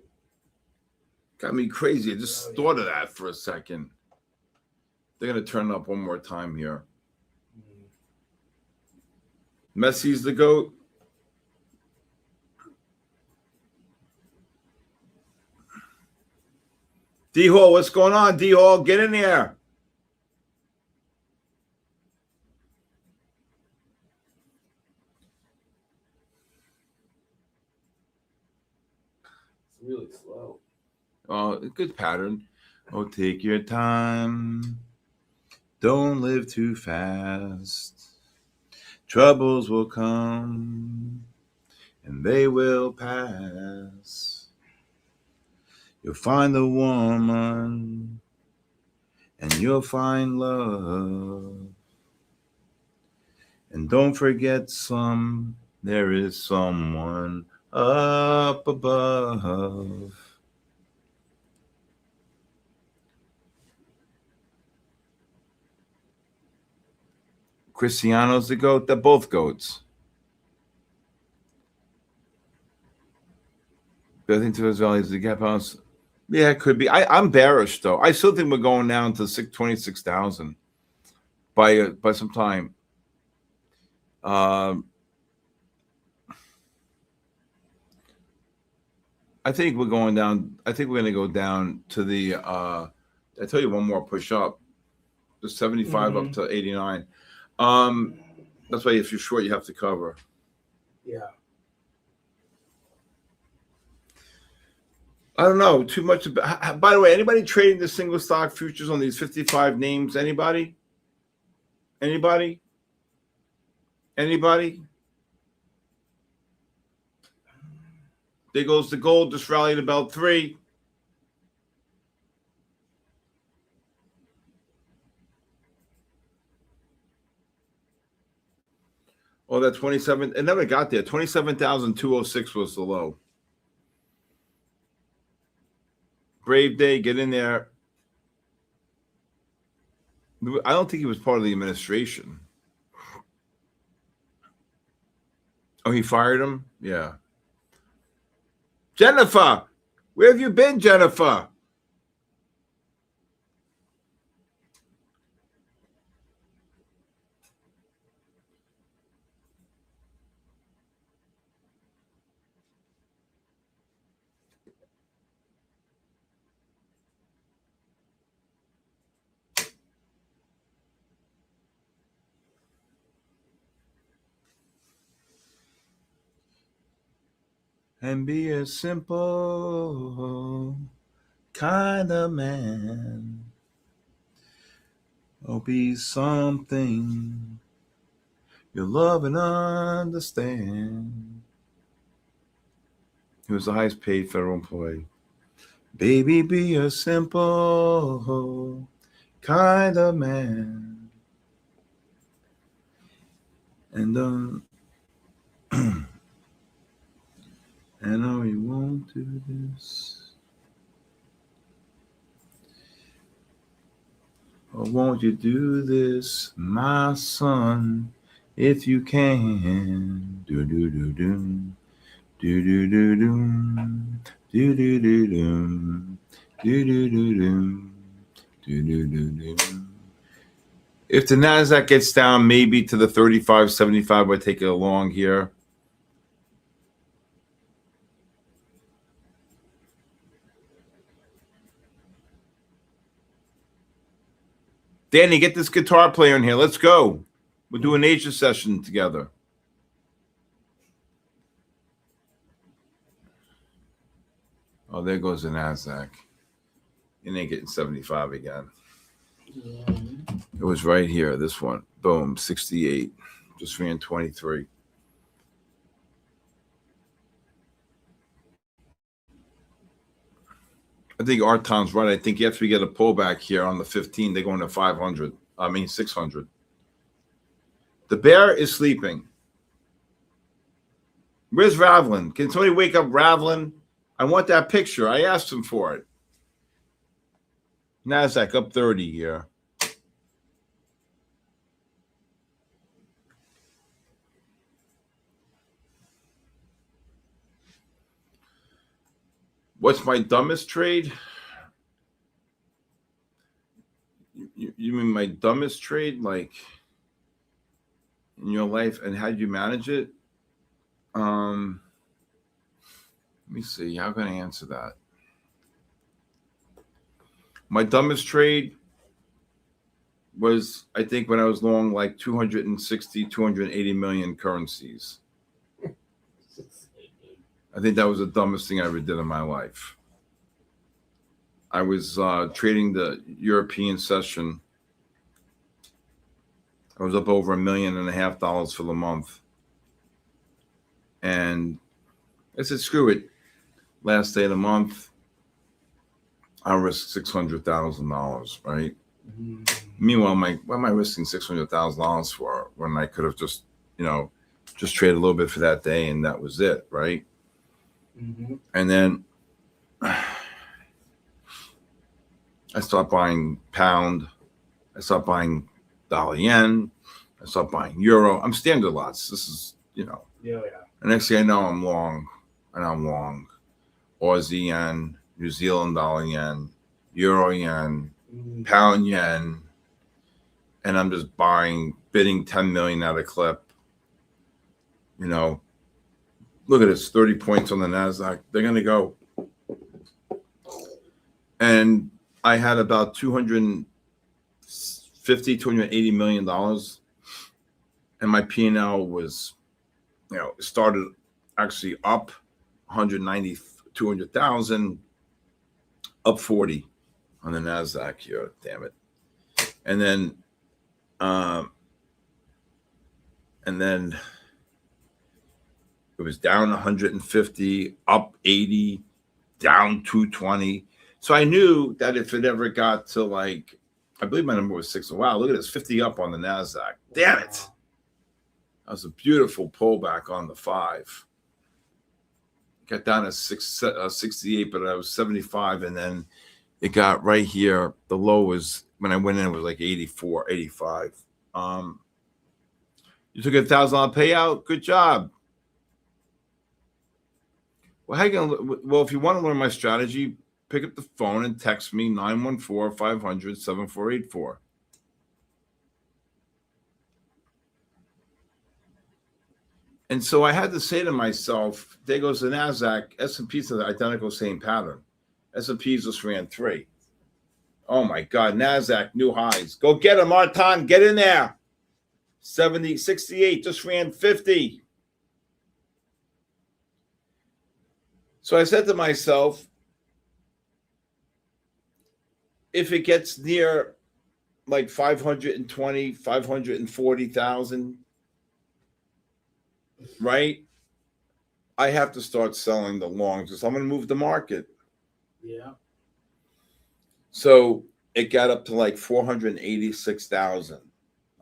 Speaker 2: Got me crazy. I just thought of that for a second. They're going to turn up one more time here. Messi's the GOAT. D-Hall, what's going on? D-Hall, get in here.
Speaker 3: It's really slow.
Speaker 2: Oh, good pattern. Oh, take your time. Don't live too fast. Troubles will come, and they will pass. You'll find the woman, and you'll find love. And don't forget there is someone up above. Cristiano's the GOAT. They're both GOATs. I think to his values, the gap house. Yeah, it could be. I'm bearish though. I still think we're going down to 26,000 by some time. I think we're going down. I think we're going to go down to the. I tell you one more push up, the 75 up to 89. That's why if you're short, you have to cover.
Speaker 3: Yeah.
Speaker 2: I don't know too much about. By the way, anybody trading the single stock futures on these 55 names? Anybody? Anybody? Anybody? There goes the gold. Just rallied about 3. Oh, that 27. It never got there. 27,206 was the low. Brave Day, get in there. I don't think he was part of the administration. Oh, he fired him? Yeah. Jennifer, where have you been, Jennifer? And be a simple kind of man. Or be something you love and understand. He was the highest paid federal employee. Baby, be a simple kind of man. And I know you won't do this. Or won't you do this, my son, if you can? Do do do do. Do do do do. Do do do do. Do do do do. Do do do do. If the NASDAQ gets down maybe to the 35.75, we'll take it along here. Danny, get this guitar player in here. Let's go. We'll do an Asia session together. Oh, there goes the NASDAQ. It ain't getting 75 again. Yeah. It was right here, this one. Boom, 68. Just ran 23. I think Arton's right. I think after we get a pullback here on the 15, they're going to 500. I mean 600. The bear is sleeping. Where's Ravlin? Can somebody wake up Ravlin? I want that picture. I asked him for it. NASDAQ up 30 here. What's my dumbest trade? You mean my dumbest trade, like in your life, and how did you manage it? Let me see. How can I answer that? My dumbest trade was, I think, when I was long like 260, 280 million currencies. I think that was the dumbest thing I ever did in my life. I was trading the European session. I was up over $1.5 million for the month. And I said, screw it. Last day of the month, I risked $600,000, right? Mm-hmm. Meanwhile, what am I risking $600,000 for when I could have just, just traded a little bit for that day and that was it, right? Mm-hmm. And then I stopped buying pound. I stopped buying dollar yen. I stopped buying euro. I'm standard lots. This is, Yeah. The next thing I know, I'm long. And I'm long. Aussie yen, New Zealand dollar yen, euro yen, pound yen. And I'm just bidding 10 million at a clip. Look at this, 30 points on the NASDAQ. They're going to go. And I had about $280 million. And my P&L was, started actually up 190, 200,000, up 40 on the NASDAQ here. Damn it. And then it was down 150, up 80, down 220. So I knew that if it ever got to I believe my number was 6. Wow, look at this, 50 up on the NASDAQ. Damn it. That was a beautiful pullback on the 5. Got down to 68, but I was 75. And then it got right here. The low was, when I went in, it was like 84, 85. You took a $1,000 payout. Good job. Well, if you want to learn my strategy, pick up the phone and text me 914-500-7484. And so I had to say to myself, there goes the NASDAQ, S&P's the identical same pattern. S&P's just ran 3. Oh my God, NASDAQ, new highs. Go get them, Martin, get in there. 70, 68, just ran 50. So I said to myself, if it gets near like 520, 540,000, right? I have to start selling the longs because I'm going to move the market.
Speaker 3: Yeah.
Speaker 2: So it got up to like 486,000.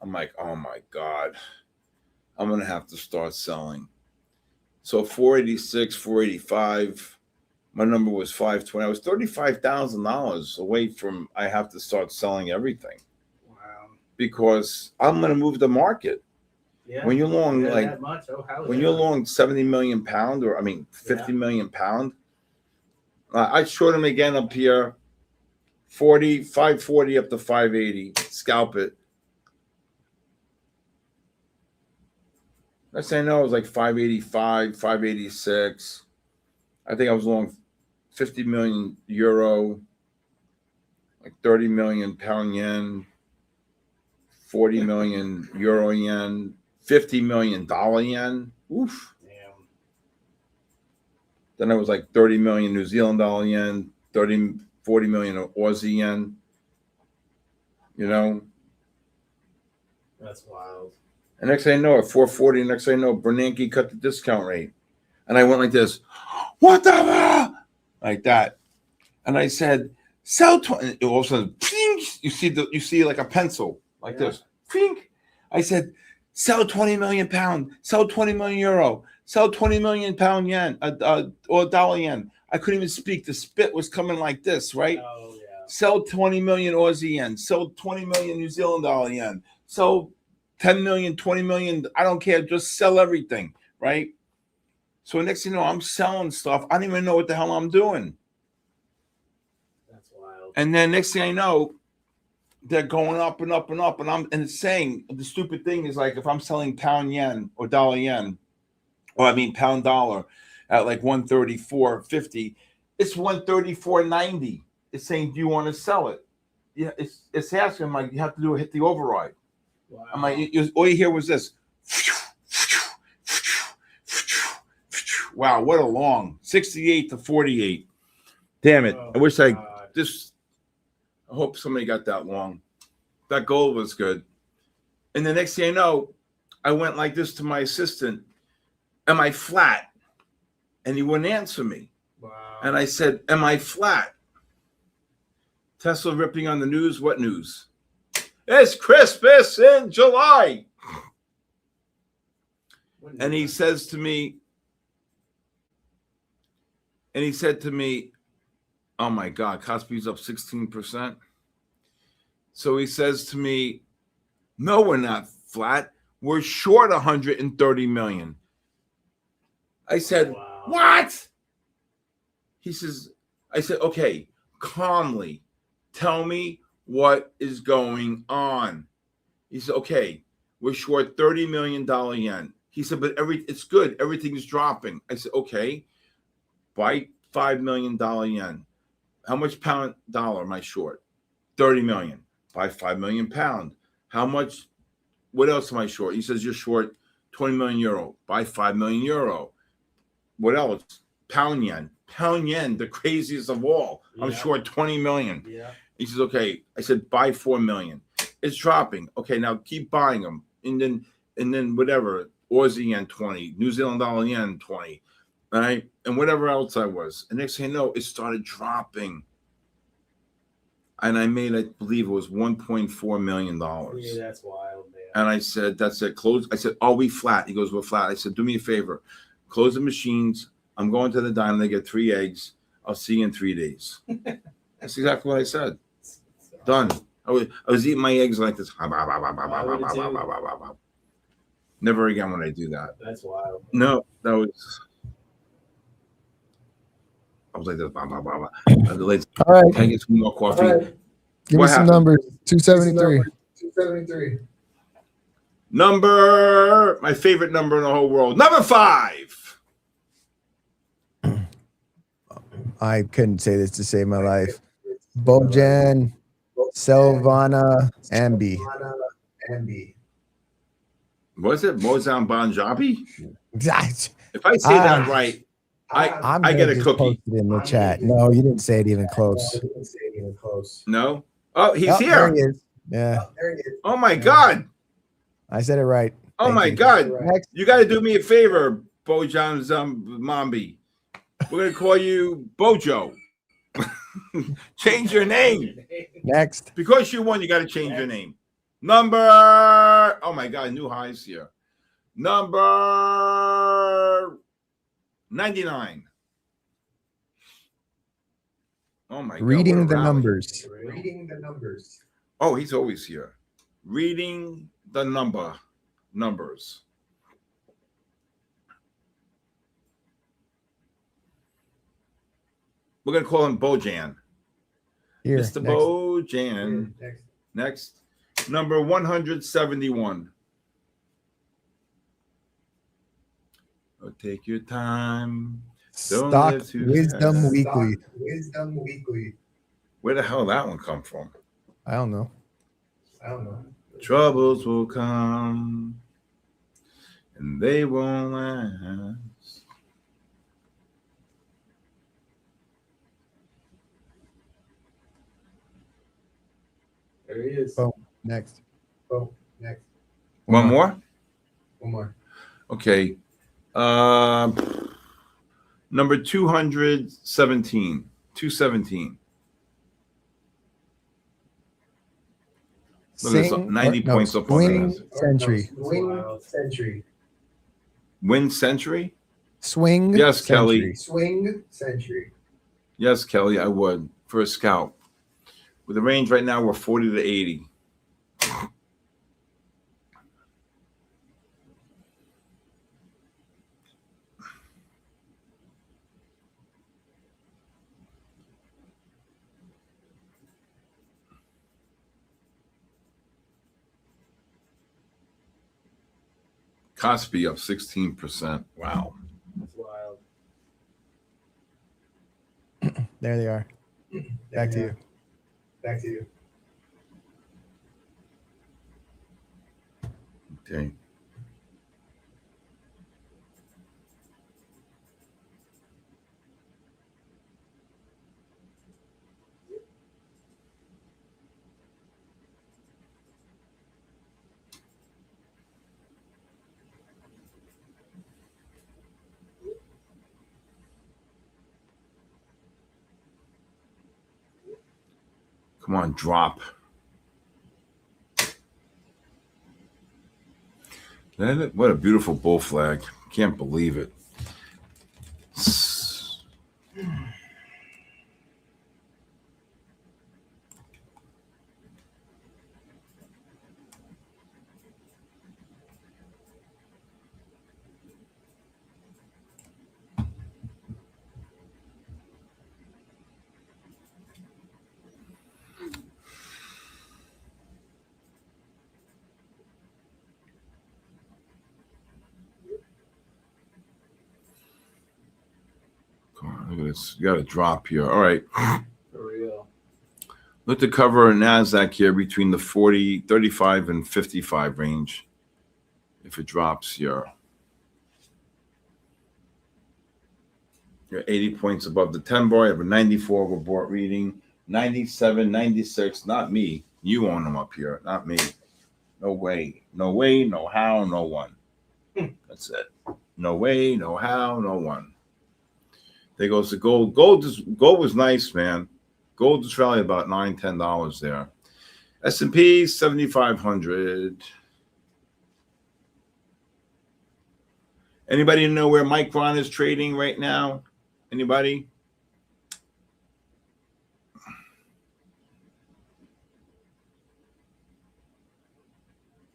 Speaker 2: I'm like, oh my God, I'm going to have to start selling. So 486, 485, my number was 520. I was $35,000 away from, I have to start selling everything.
Speaker 3: Wow.
Speaker 2: Because I'm going to move the market.
Speaker 3: Yeah.
Speaker 2: When you're long,
Speaker 3: when
Speaker 2: you're long 70 million pound, 50 million pound, I short them again up here, 540 up to 580, scalp it. Next thing I know, it was like 585, 586. I think I was long 50 million euro, like 30 million pound yen, 40 million euro yen, $50 million yen. Oof.
Speaker 3: Damn.
Speaker 2: Then it was like 30 million New Zealand dollar yen, 40 million Aussie yen.
Speaker 3: That's wild.
Speaker 2: And next thing I know, at 440, next thing I know, Bernanke cut the discount rate. And I went like this, what the hell? Like that. And I said, sell 20. All of a sudden, you see like a pencil, like this. I said, sell 20 million pound, sell 20 million euro, sell 20 million pound yen, or dollar yen. I couldn't even speak. The spit was coming like this, right?
Speaker 3: Oh, yeah.
Speaker 2: Sell 20 million Aussie yen, sell 20 million New Zealand dollar yen, sell 10 million, 20 million. I don't care. Just sell everything, right? So next thing you know, I'm selling stuff. I don't even know what the hell I'm doing.
Speaker 3: That's wild.
Speaker 2: And then next thing I know, they're going up and up and up. And it's saying the stupid thing is like if I'm selling pound yen or dollar yen, or I mean pound dollar at like 134.50, it's 134.90. It's saying, do you want to sell it? Yeah, it's asking like you have to hit the override.
Speaker 3: Wow.
Speaker 2: I'm like, all you hear was this. Wow, what a long 68 to 48. Damn it. I wish I hope somebody got that long. That goal was good. And the next thing I know, I went like this to my assistant. Am I flat? And he wouldn't answer me.
Speaker 3: Wow.
Speaker 2: And I said, am I flat? Tesla ripping on the news. What news? It's Christmas in July. And he says to me, he said to me, oh my God, Kospi's up 16%. So he says to me, no, we're not flat. We're short 130 million. I said,
Speaker 3: wow.
Speaker 2: What? He says, I said, okay, calmly, tell me what is going on. He said, okay, we're short $30 million yen. He said, but it's good. Everything's dropping. I said, okay, buy $5 million yen. How much pound dollar am I short? 30 million. Buy 5 million pound. How much? What else am I short? He says, you're short 20 million euro. Buy 5 million euro. What else? Pound yen. Pound yen, the craziest of all. I'm short 20 million.
Speaker 3: Yeah.
Speaker 2: He says, okay. I said, buy 4 million. It's dropping. Okay, now keep buying them. And then whatever. Aussie yen 20. New Zealand dollar yen 20. All right. And whatever else I was. And next thing you know, it started dropping. And I made, I believe it was $1.4 million.
Speaker 3: Yeah, that's wild, man.
Speaker 2: And I said, that's it. Close. I said, are we flat? He goes, we're flat. I said, do me a favor. Close the machines. I'm going to the diner to get 3 eggs. I'll see you in 3 days. That's exactly what I said. Done. I was eating my eggs like this. Never again when I do that.
Speaker 3: That's wild.
Speaker 2: No, that was. I was like this.
Speaker 4: All right.
Speaker 2: Can I get some more coffee?
Speaker 4: Right. Give me some numbers. 273.
Speaker 3: 273.
Speaker 2: Number, my favorite number in the whole world. Number 5.
Speaker 4: I couldn't say this to save my life. Bojan, Selvana, Ambi.
Speaker 2: Was it Mozan Bonjabi? If I say that right, I get a cookie.
Speaker 4: Post it in the chat. No, you didn't say it even close.
Speaker 2: No? Oh, he's
Speaker 4: Oh,
Speaker 2: here.
Speaker 4: there he is. Yeah.
Speaker 2: Oh, my God.
Speaker 4: I said it right.
Speaker 2: Oh,
Speaker 4: Thank
Speaker 2: my
Speaker 4: you.
Speaker 2: God.
Speaker 4: Next.
Speaker 2: You got to do me a favor, Bojan Mambi. We're going to call you Bojo. Change your name.
Speaker 4: Next.
Speaker 2: Because you won, you got to change your name. Number, oh my God, new highs here. Number 99. Oh my God.
Speaker 4: Reading the
Speaker 2: rally.
Speaker 4: numbers.
Speaker 2: Oh, he's always here. Reading the numbers. We're going to call him Bojan.
Speaker 4: Here.
Speaker 2: Mr.
Speaker 4: Next.
Speaker 2: Bojan. Next. Number 171. Oh, take your time. Don't
Speaker 4: Stock
Speaker 2: live too
Speaker 4: Wisdom
Speaker 2: fast.
Speaker 4: Weekly.
Speaker 2: Where the hell did that one come from?
Speaker 4: I don't know.
Speaker 2: Troubles will come and they won't last.
Speaker 3: There he is.
Speaker 4: Oh, next.
Speaker 2: One more?
Speaker 3: One more.
Speaker 2: Okay. Number 217. 217. Look at this, 90 points up on the
Speaker 4: swing
Speaker 2: Nasdaq.
Speaker 4: century.
Speaker 3: Swing century.
Speaker 2: Win century?
Speaker 4: Swing
Speaker 2: Yes,
Speaker 4: century.
Speaker 2: Kelly.
Speaker 3: Swing century.
Speaker 2: Yes, Kelly, I would for a scalp. With the range right now, we're 40 to 80. Kospi up 16%. Wow.
Speaker 3: That's wild.
Speaker 4: There they are. Back to you.
Speaker 3: Back to you.
Speaker 2: Okay. Come on, drop. What a beautiful bull flag. Can't believe it. Come on, look at this. You got a drop here. All right.
Speaker 3: For real.
Speaker 2: Look to cover a NASDAQ here between the 40, 35, and 55 range. If it drops here. You're 80 points above the 10 bar. You have a 94 report reading. 97, 96. Not me. You own them up here. Not me. No way. No way, no how, no one. That's it. No way, no how, no one. There goes the gold. Gold was nice, man. Gold is rallying about $9, $10 there. S&P 7,500. Anybody know where Micron is trading right now? Anybody?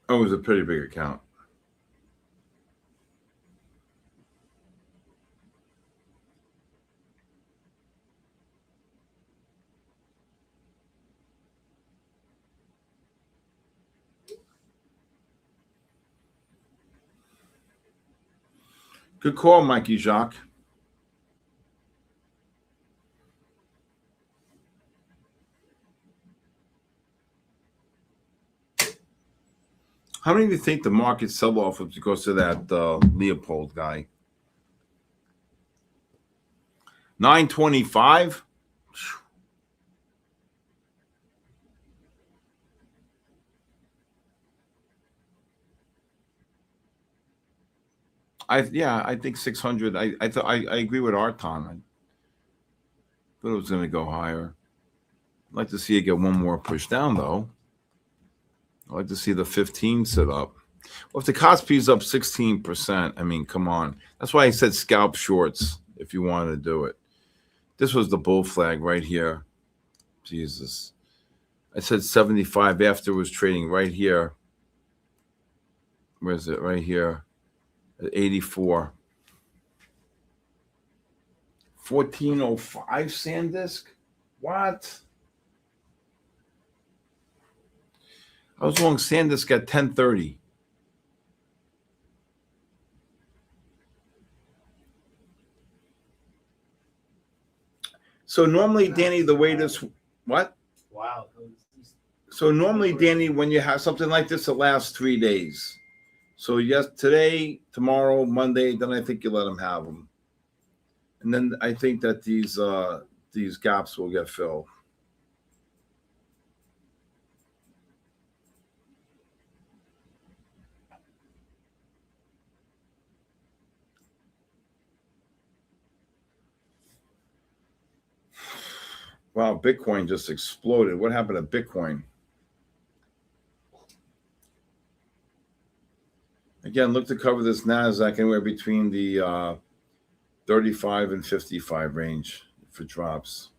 Speaker 2: Oh, it was a pretty big account. Good call, Mikey Jacques. How many of you think the market sell-off was because of that Leopold guy? 925? I think 600. I agree with Arton. I thought it was going to go higher. I'd like to see it get one more push down, though. I'd like to see the 15 sit up. Well, if the Kospi is up 16%, I mean, come on. That's why I said scalp shorts if you wanted to do it. This was the bull flag right here. Jesus. I said 75 after it was trading right here. Where is it? Right here. At 84. 1405 SanDisk? What? I was long SanDisk at 1030. So normally, Danny, the way this, what?
Speaker 3: Wow.
Speaker 2: So normally, Danny, when you have something like this, it lasts 3 days. So yes, today, tomorrow, Monday, then I think you let them have them. And then I think that these gaps will get filled. Wow, Bitcoin just exploded. What happened to Bitcoin? Again, look to cover this NASDAQ anywhere between the 35 and 55 range for drops.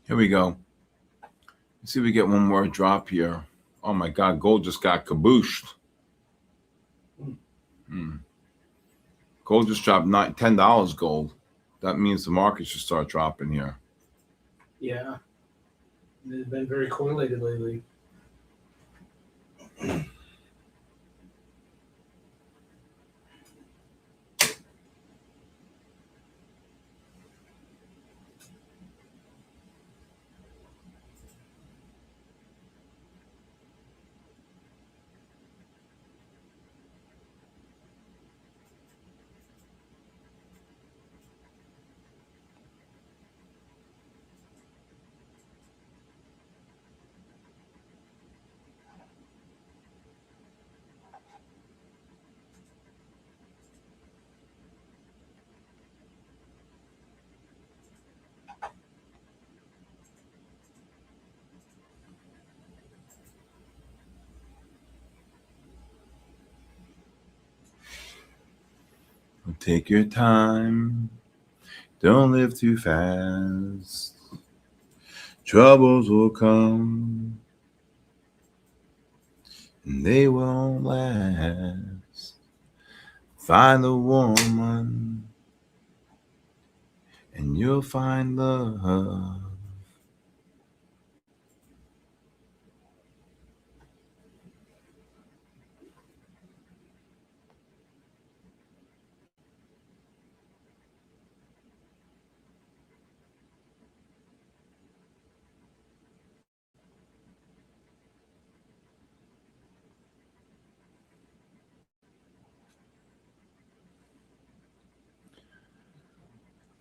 Speaker 2: Here we go. Let's see if we get one more drop here. Oh my God, gold just got kabooshed. Gold just dropped $10 gold. That means the market should start dropping here.
Speaker 3: Yeah. They've been very correlated lately.
Speaker 2: Take your time. Don't live too fast. Troubles will come, and they won't last. Find a woman, and you'll find love.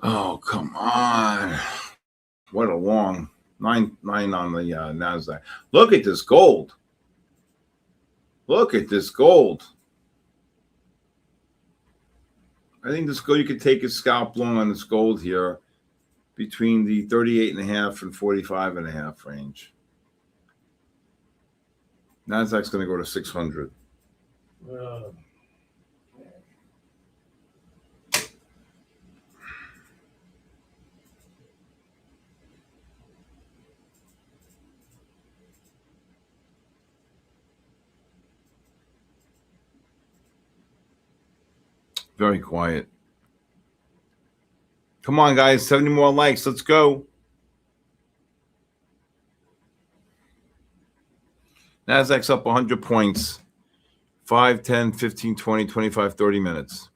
Speaker 2: Oh, come on. What a long 9 on the NASDAQ. Look at this gold. Look at this gold. I think this gold, you could take a scalp long on this gold here between the 38.5 and 45.5 range. Nasdaq's going to go to 600. Very quiet. Come on, guys. 70 more likes. Let's go. Nasdaq's up 100 points. 5, 10, 15, 20, 25, 30 minutes.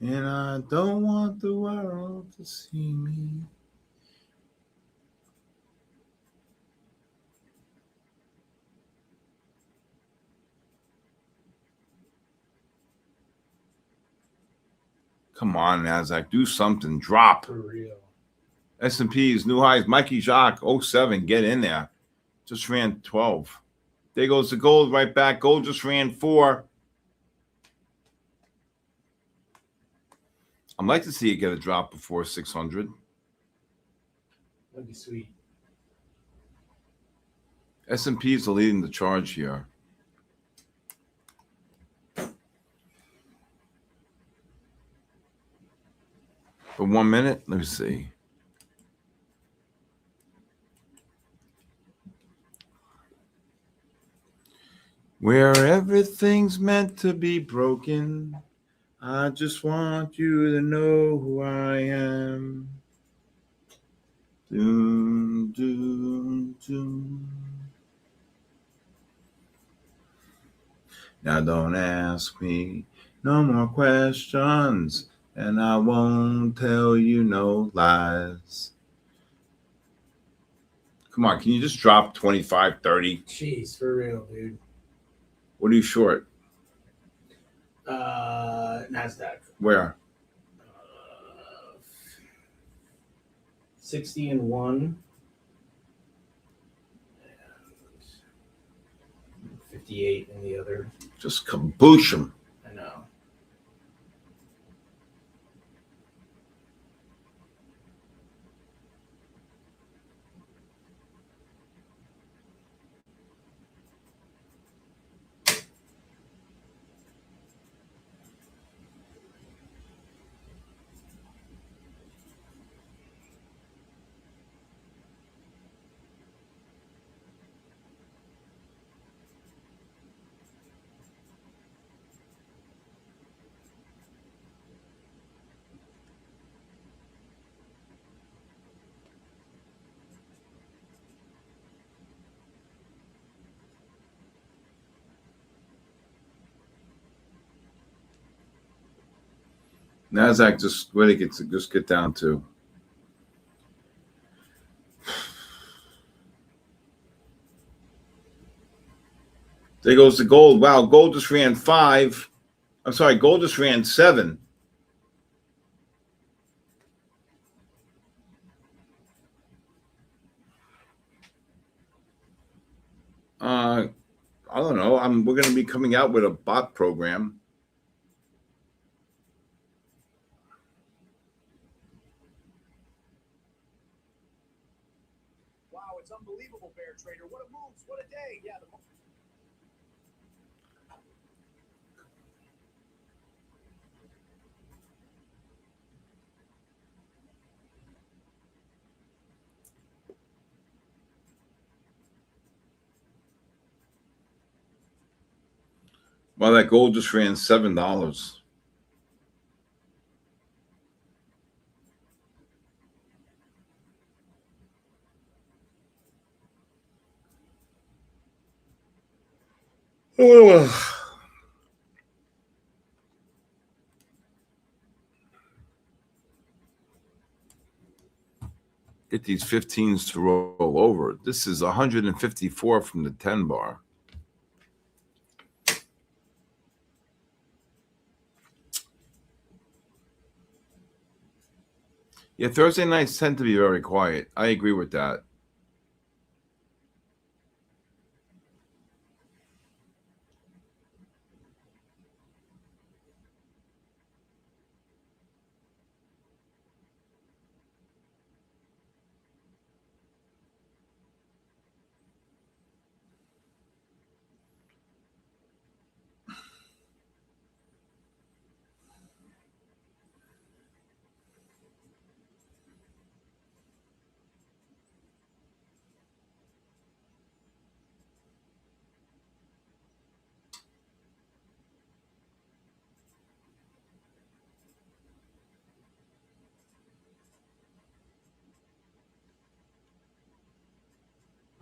Speaker 2: And I don't want the world to see me. Come on, Nasdaq. Do something. Drop.
Speaker 3: For real.
Speaker 2: S&P's new highs. Mikey Jacques, 07. Get in there. Just ran 12. There goes the gold right back. Gold just ran 4. I'd like to see it get a drop before 600.
Speaker 3: That'd be sweet.
Speaker 2: S&P is leading the charge here. For 1 minute, let me see. Where everything's meant to be broken, I just want you to know who I am. Doom, doom, doom. Now don't ask me no more questions, and I won't tell you no lies. Come on, can you just drop 25, 30?
Speaker 3: Jeez, for real, dude.
Speaker 2: What are you short?
Speaker 3: Nasdaq.
Speaker 2: Where?
Speaker 3: 60 in one. And 58 in the other.
Speaker 2: Just kaboosh 'em.
Speaker 3: I know.
Speaker 2: Nasdaq just where did it just get down to? There goes the gold. Wow, gold just ran 5. I'm sorry, gold just ran 7. I don't know. We're going to be coming out with a bot program.
Speaker 5: Wow, it's unbelievable, Bear Trader. What a move. What a day. Yeah.
Speaker 2: Well, that gold just ran $7. Oh, get these 15s to roll over. This is 154 from the 10 bar. Yeah, Thursday nights tend to be very quiet. I agree with that.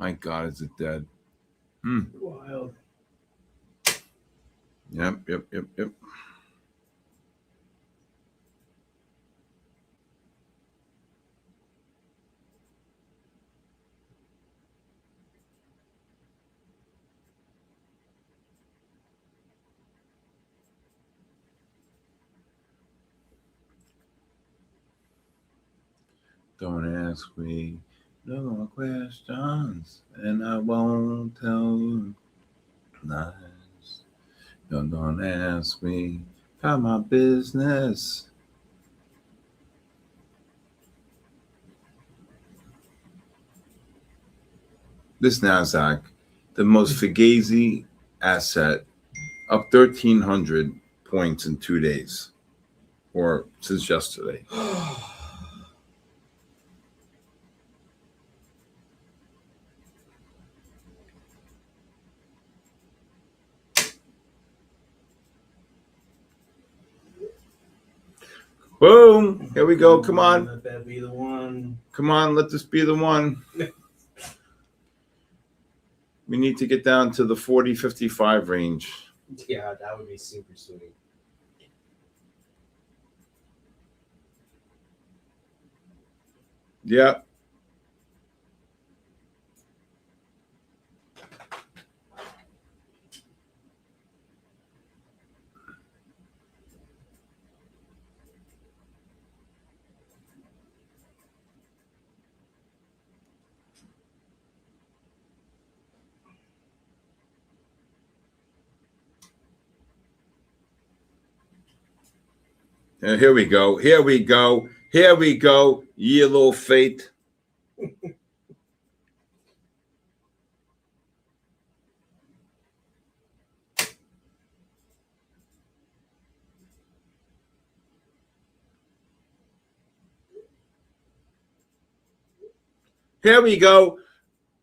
Speaker 2: My God, is it dead?
Speaker 3: Wild.
Speaker 2: Yep. Don't ask me no more questions, and I won't tell you lies. No, don't ask me about my business. This NASDAQ, the most fugazi asset, up 1,300 points in 2 days, or since yesterday. Boom! Here we go. Come on.
Speaker 3: Let that be the one.
Speaker 2: Come on, let this be the one. We need to get down to the 40-55 range.
Speaker 3: Yeah, that would be super sweet.
Speaker 2: Yep. Here we go. Here we go. Here we go. Ye little fate. Here we go.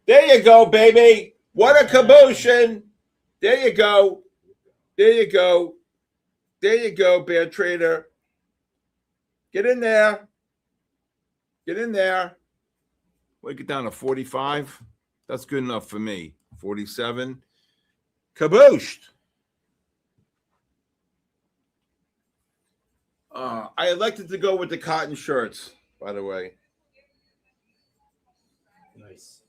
Speaker 2: There you go, baby. What a cabotion. There you go. There you go. There you go, bear trader. Get in there. Get in there. We'll get down to 45. That's good enough for me. 47. Cabooshed. I elected to go with the cotton shirts, by the way.
Speaker 3: Nice.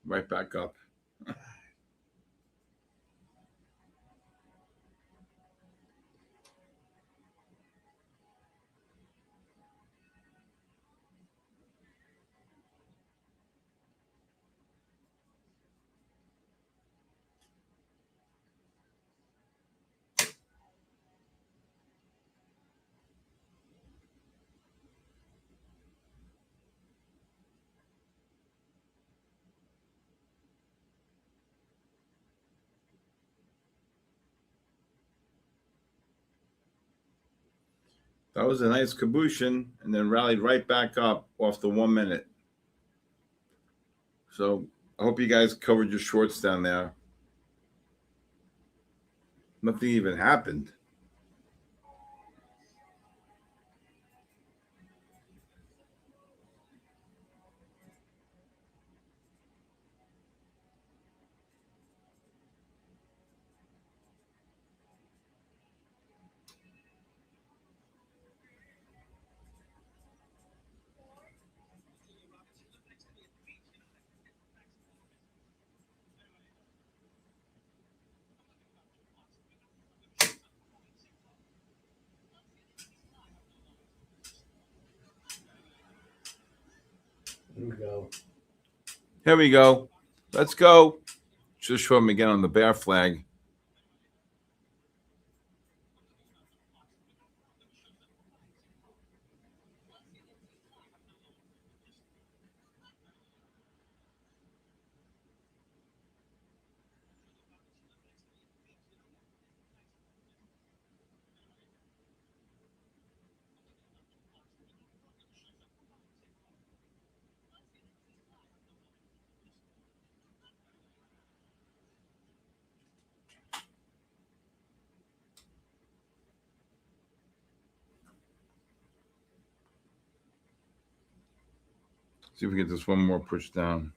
Speaker 2: Right back up. That was a nice caboose, and then rallied right back up off the 1 minute. So I hope you guys covered your shorts down there. Nothing even happened.
Speaker 3: Here we go.
Speaker 2: Here we go. Let's go. Just show him again on the bear flag. See if we get this one more push down.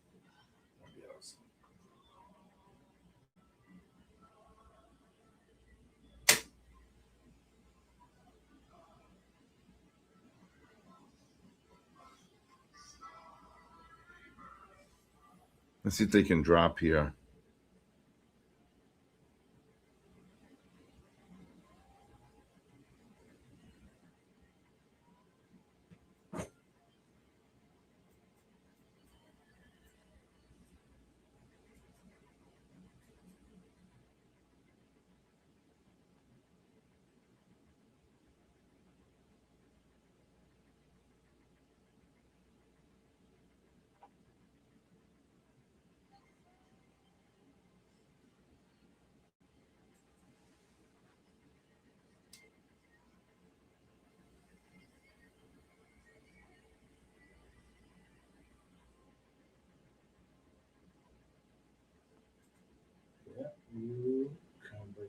Speaker 2: Let's see if they can drop here.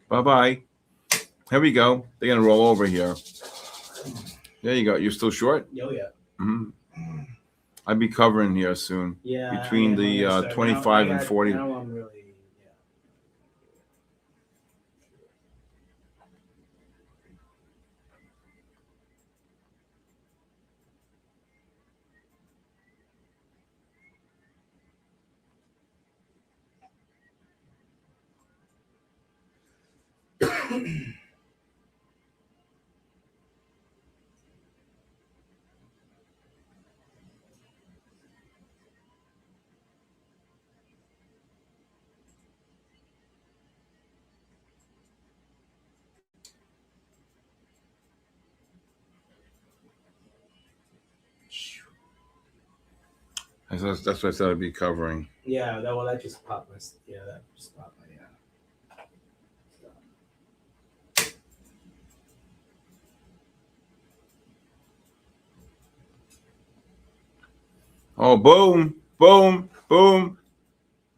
Speaker 2: Bye-bye. Here we go. They're going to roll over here. There you go. You're still short?
Speaker 3: Oh, yeah.
Speaker 2: Mm-hmm. I'd be covering here soon.
Speaker 3: Yeah.
Speaker 2: Between the 25 and 40.
Speaker 3: Now I'm really,
Speaker 2: That's what I said I'd be covering.
Speaker 3: yeah. That just popped my. Yeah, that just popped my.
Speaker 2: Oh, boom, boom, boom,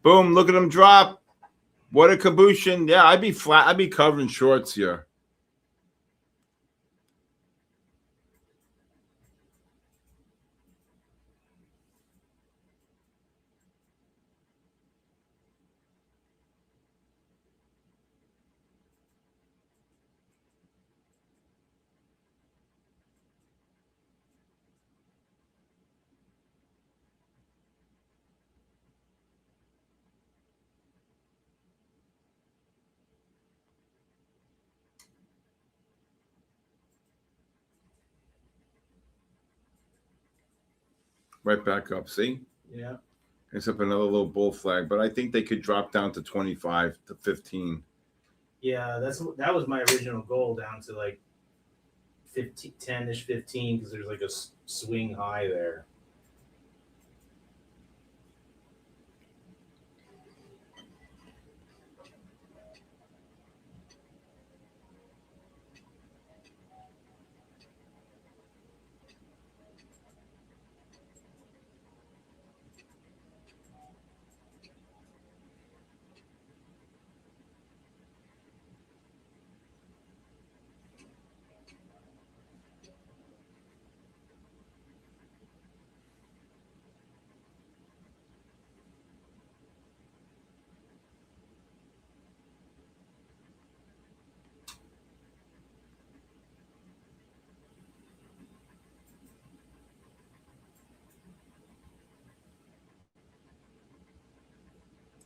Speaker 2: boom. Look at them drop. What a caboose. Yeah, I'd be flat. I'd be covering shorts here. Right back up. See?
Speaker 3: Yeah.
Speaker 2: Except another little bull flag, but I think they could drop down to 25 to 15.
Speaker 3: Yeah, that was my original goal, down to like 15, 10-ish, 15, because there's like a swing high there.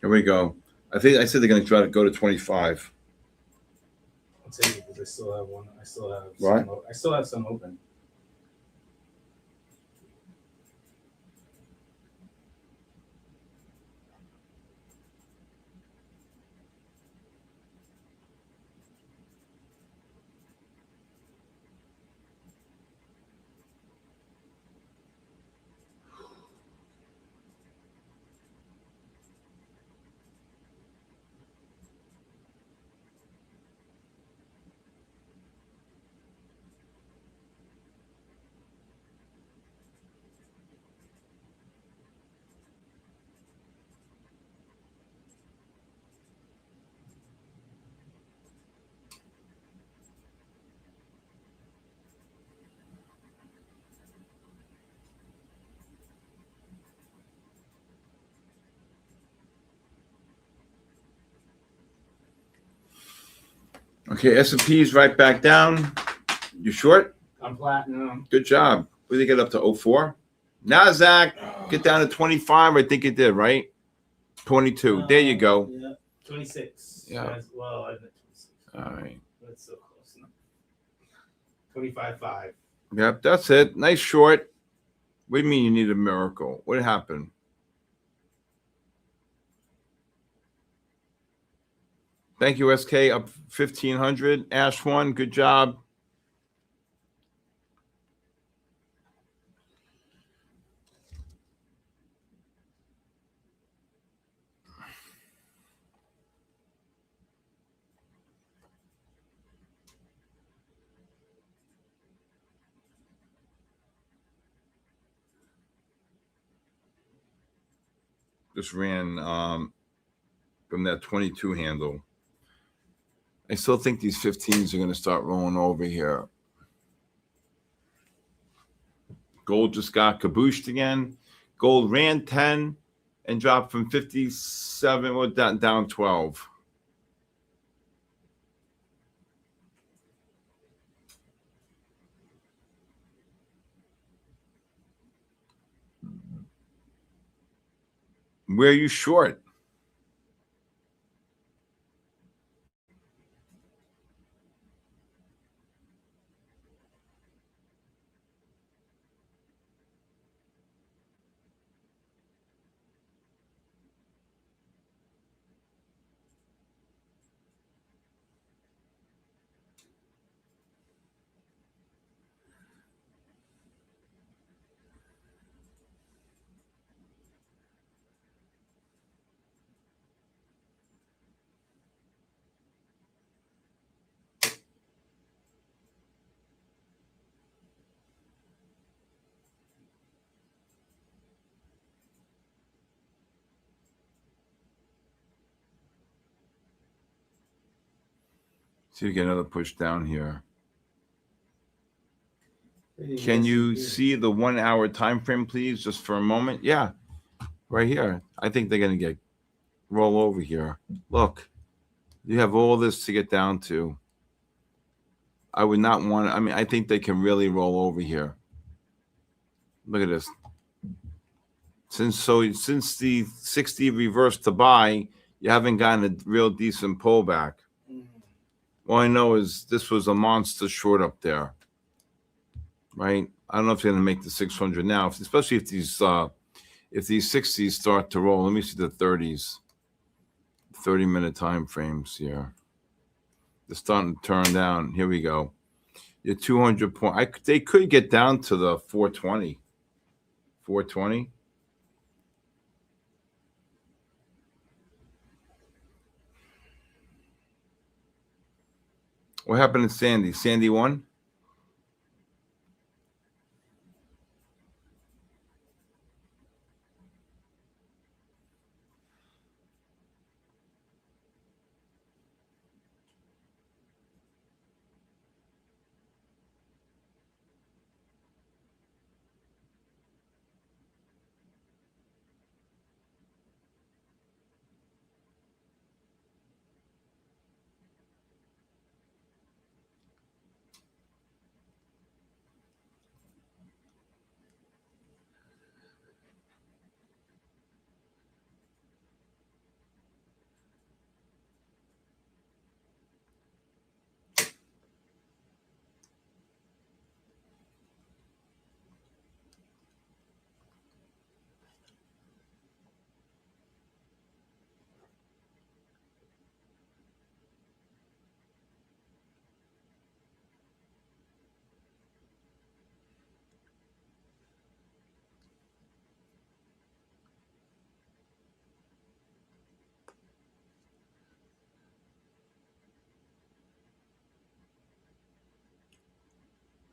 Speaker 2: Here we go. I think I said they're going to try to go to 25.
Speaker 3: I'll take it because I still have one. I still have
Speaker 2: Right.
Speaker 3: I still have some open.
Speaker 2: Okay, S&P is right back down. You short?
Speaker 3: I'm platinum.
Speaker 2: Good job. Where did they get up to 04? NASDAQ, get down to 25. I think it did, right? 22. There you go.
Speaker 3: Yeah, 26.
Speaker 2: Yeah.
Speaker 3: Well, I admit 26.
Speaker 2: All right.
Speaker 3: That's so close enough. 25.5.
Speaker 2: Yep, that's it. Nice short. What do you mean you need a miracle? What happened? Thank you, SK. Up 1,500. Ash 1, good job. Just ran from that 22 handle. I still think these 15s are going to start rolling over here. Gold just got kabooshed again. Gold ran 10 and dropped from 57, well, down 12. Where are you short? See, we get another push down here. Can you see the 1 hour time frame, please, just for a moment? Yeah, right here. I think they're going to roll over here. Look, you have all this to get down to. I would not want. I mean, I think they can really roll over here. Look at this. Since the 60 reversed to buy, you haven't gotten a real decent pullback. All I know is this was a monster short up there, right? I don't know if you're going to make the 600 now, especially if these 60s start to roll. Let me see the 30s, 30-minute time frames here. They're starting to turn down. Here we go. Your 200 point. They could get down to the 420. 420. What happened to Sandy? Sandy won?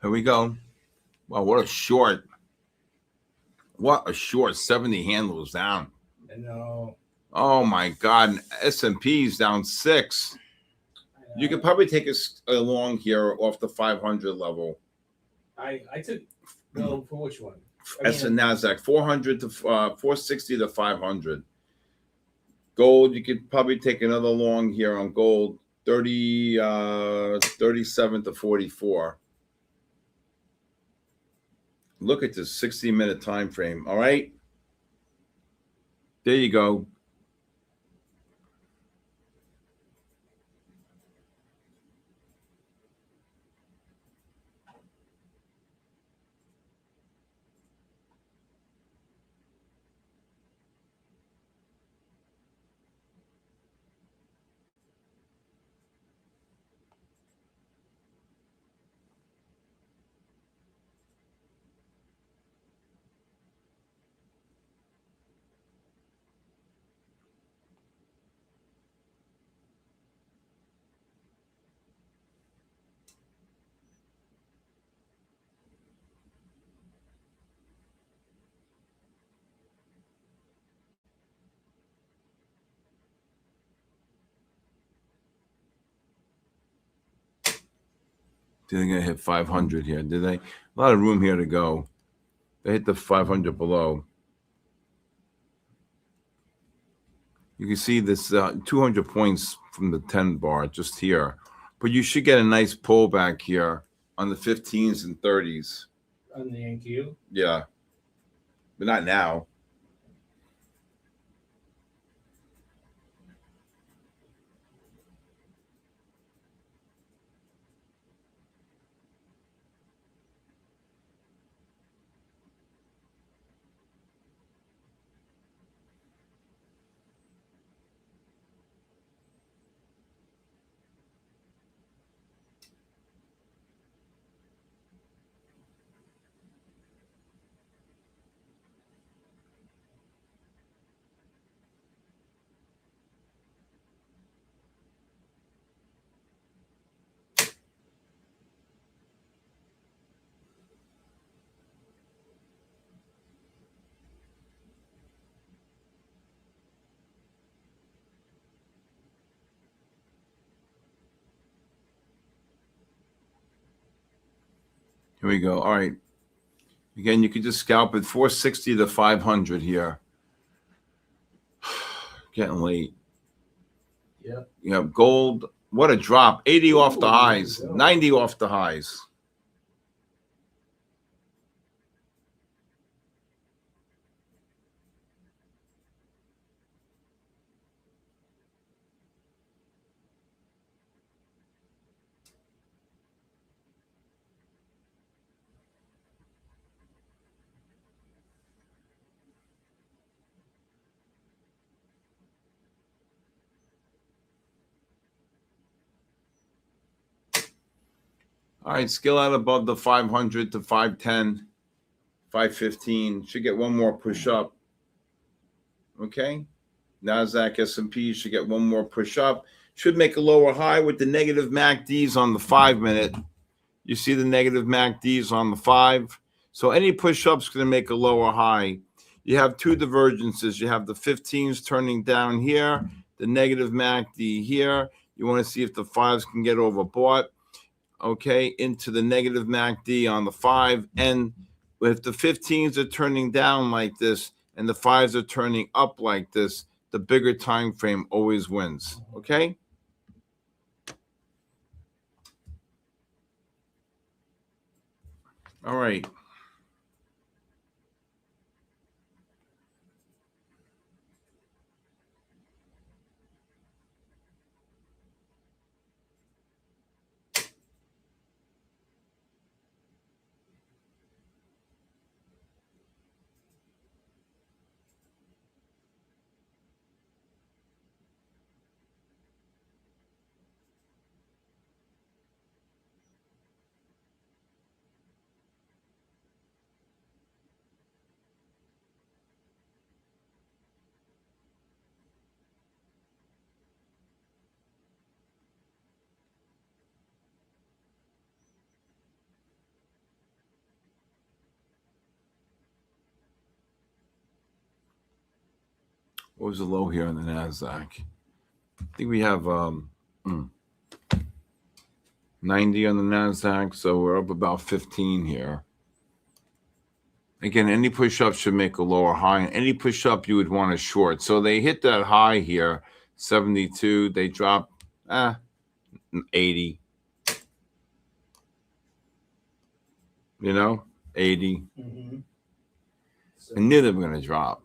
Speaker 2: Here we go. Wow, what a short. What a short 70 handles down.
Speaker 3: I know.
Speaker 2: Oh my God. S&P's down 6. You could probably take us along here off the 500 level.
Speaker 3: I took no for which one?
Speaker 2: That's a NASDAQ 400 to 460 to 500. Gold, you could probably take another long here on gold, 37 to 44. Look at this 60-minute time frame. All right. There you go. They're going to hit 500 here, did they? A lot of room here to go. They hit the 500 below. You can see this 200 points from the 10 bar just here. But you should get a nice pullback here on the 15s and 30s.
Speaker 3: On the NQ?
Speaker 2: Yeah. But not now. Here we go. All right. Again, you could just scalp at 460 to 500 here. Getting late.
Speaker 3: Yep.
Speaker 2: You have gold. What a drop. 80 off the highs. 90 off the highs. All right, scale out above the 500 to 510, 515. Should get one more push up. Okay. NASDAQ, S&P should get one more push up. Should make a lower high with the negative MACDs on the 5-minute. You see the negative MACDs on the 5. So any push up is going to make a lower high. You have two divergences. You have the 15s turning down here, the negative MACD here. You want to see if the 5s can get overbought. Okay, into the negative MACD on the 5. And if the 15s are turning down like this and the 5s are turning up like this, the bigger time frame always wins. Okay. All right. What was the low here on the NASDAQ? I think we have 90 on the NASDAQ, so we're up about 15 here. Again, any push-up should make a lower high, and any push-up you would want to short. So they hit that high here, 72. They dropped 80. 80.
Speaker 3: Mm-hmm. So,
Speaker 2: I knew they were going to drop.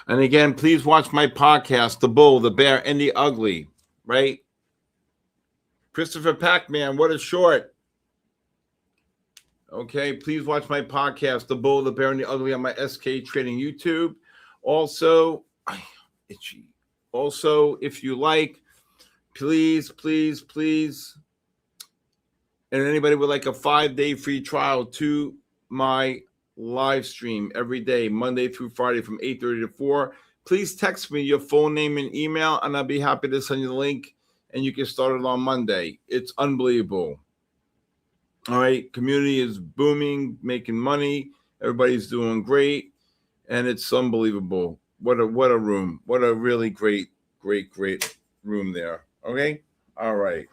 Speaker 2: And again, please watch my podcast, The Bull, the Bear, and the Ugly, right? Christopher Pac-Man, what a short. Okay, please watch my podcast, The Bull, the Bear, and the Ugly on my SK Trading YouTube. Also, itchy. Also, if you like, please, and anybody would like a 5-day free trial to my live stream every day, Monday through Friday from 8:30 to 4. Please text me your full name and email, and I'll be happy to send you the link, and you can start it on Monday. It's unbelievable. All right, community is booming, making money. Everybody's doing great, and it's unbelievable. What a room. What a really great room there. Okay? All right.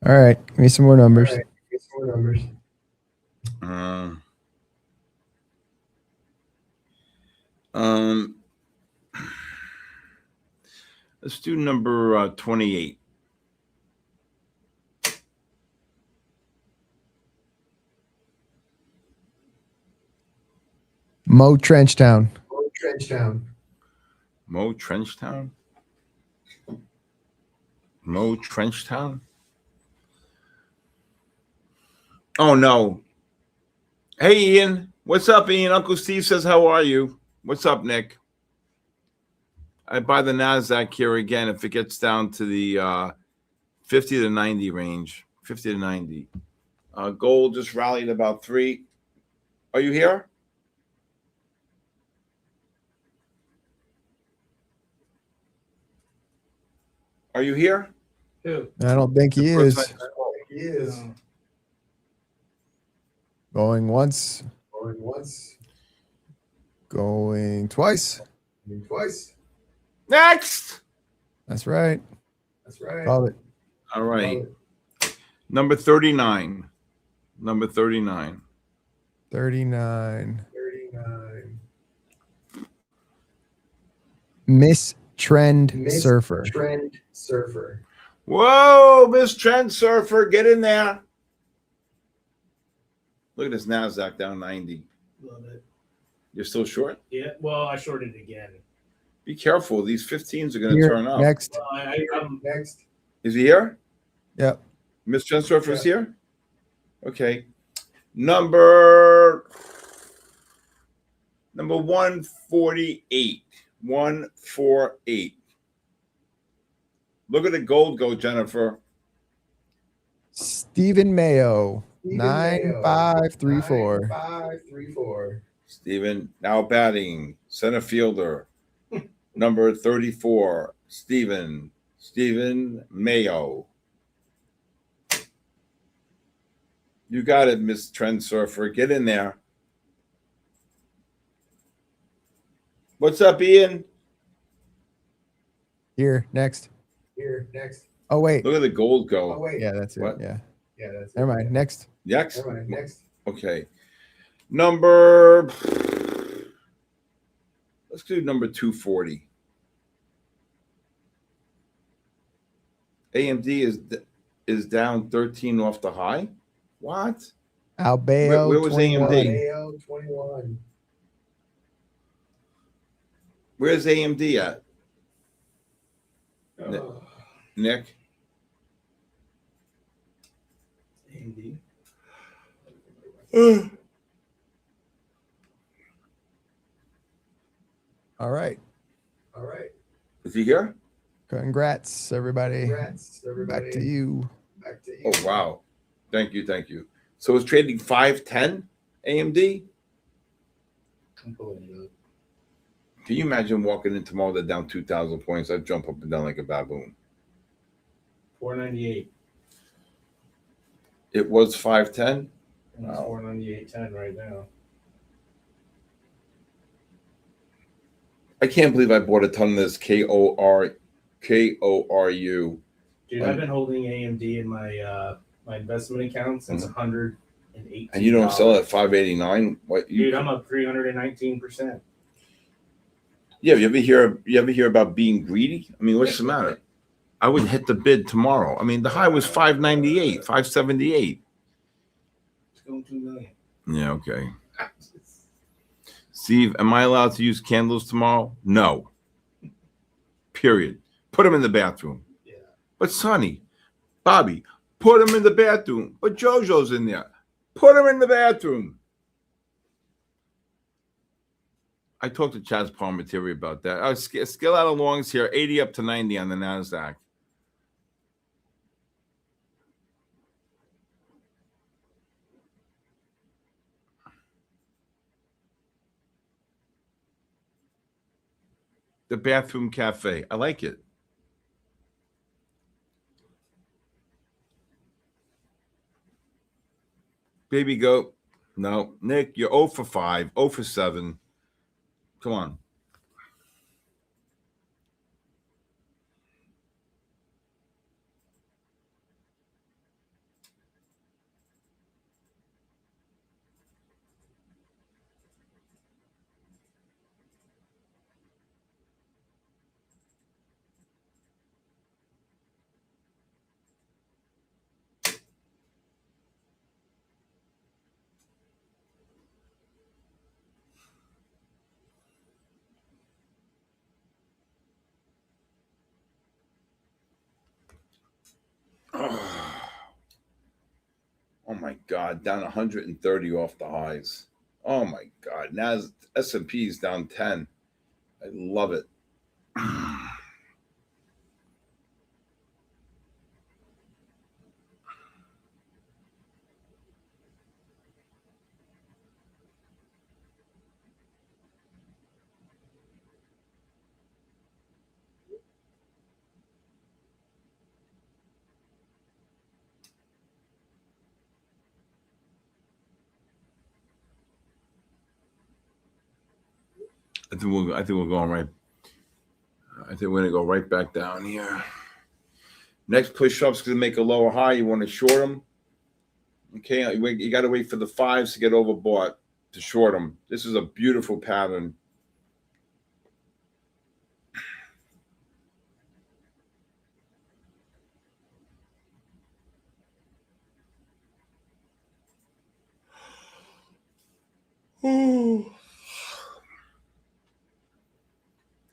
Speaker 4: All right, give me some more numbers.
Speaker 2: Let's do number 28.
Speaker 4: Mo Trenchtown.
Speaker 2: Mo Trenchtown? Mo Trenchtown? Oh, no. Hey, Ian. What's up, Ian? Uncle Steve says, how are you? What's up, Nick? I buy the NASDAQ here again if it gets down to the 50 to 90 range. 50 to 90. Gold just rallied about 3. Are you here? Are you here?
Speaker 3: who?
Speaker 4: I don't think he
Speaker 2: The
Speaker 4: is.
Speaker 2: person
Speaker 4: Going once. Going twice.
Speaker 2: Next.
Speaker 4: That's right. Call it.
Speaker 2: All right. Number 39. Number 39.
Speaker 4: 39. Miss Trend Surfer.
Speaker 2: Whoa, Miss Trend Surfer, get in there. Look at this NASDAQ down 90.
Speaker 3: Love it.
Speaker 2: You're still short?
Speaker 3: Yeah. Well, I shorted again.
Speaker 2: Be careful. These 15s are going to
Speaker 4: Here,
Speaker 2: turn up.
Speaker 4: next.
Speaker 3: Well, I'm
Speaker 2: Is he here?
Speaker 4: Yep.
Speaker 2: Miss Trend Surfer is here? Okay. Number 148. 148. Look at the gold go, Jennifer.
Speaker 4: Stephen Mayo. 9534.
Speaker 2: Stephen now batting, center fielder. Number 34, Stephen Mayo. You got it, Miss Trend Surfer. Get in there. What's up, Ian?
Speaker 4: Here, next. Oh, wait.
Speaker 2: Look at the gold go.
Speaker 4: Yeah, that's it.
Speaker 2: What?
Speaker 4: Yeah. Never mind. Next.
Speaker 2: Next? Okay. Number, let's do number 240. AMD is down 13 off the high. What?
Speaker 4: Albeo.
Speaker 2: Where was
Speaker 4: 21.
Speaker 2: AMD? Where's AMD at? Nick?
Speaker 3: AMD.
Speaker 4: All right.
Speaker 2: Is he here?
Speaker 4: Congrats, everybody. Back to you.
Speaker 2: Oh, wow. Thank you. So it's trading 510 AMD?
Speaker 3: I'm pulling it up.
Speaker 2: Can you imagine walking in tomorrow, they're down 2,000 points? I'd jump up and down like a baboon.
Speaker 3: 498.
Speaker 2: It was 510?
Speaker 3: And it's 498.10 right now.
Speaker 2: I can't believe I bought a ton of this KORU.
Speaker 3: Dude, I've been holding AMD in my my investment account since $118.
Speaker 2: And you don't sell it at 589? What?
Speaker 3: Dude, I'm up 319%.
Speaker 2: Yeah, you ever hear about being greedy? I mean, what's the matter? I would hit the bid tomorrow. I mean, the high was 598, 578.
Speaker 3: It's going 2 million.
Speaker 2: Yeah, okay. Steve, am I allowed to use candles tomorrow? No. Period. Put them in the bathroom.
Speaker 3: Yeah.
Speaker 2: But Sonny, Bobby, put them in the bathroom. But JoJo's in there. Put them in the bathroom. I talked to Chaz Palmatieri about that. Scale out of longs here, 80 up to 90 on the NASDAQ. The bathroom cafe. I like it. Baby goat. No. Nick, you're 0 for 5, 0 for 7. Come on. Oh my God, down 130 off the highs. Oh my God, now S&P is down 10. I love it. I think we're going right. I think we're gonna go right back down here. Next push-up's gonna make a lower high. You want to short them. Okay, you got to wait for the fives to get overbought to short them. This is a beautiful pattern.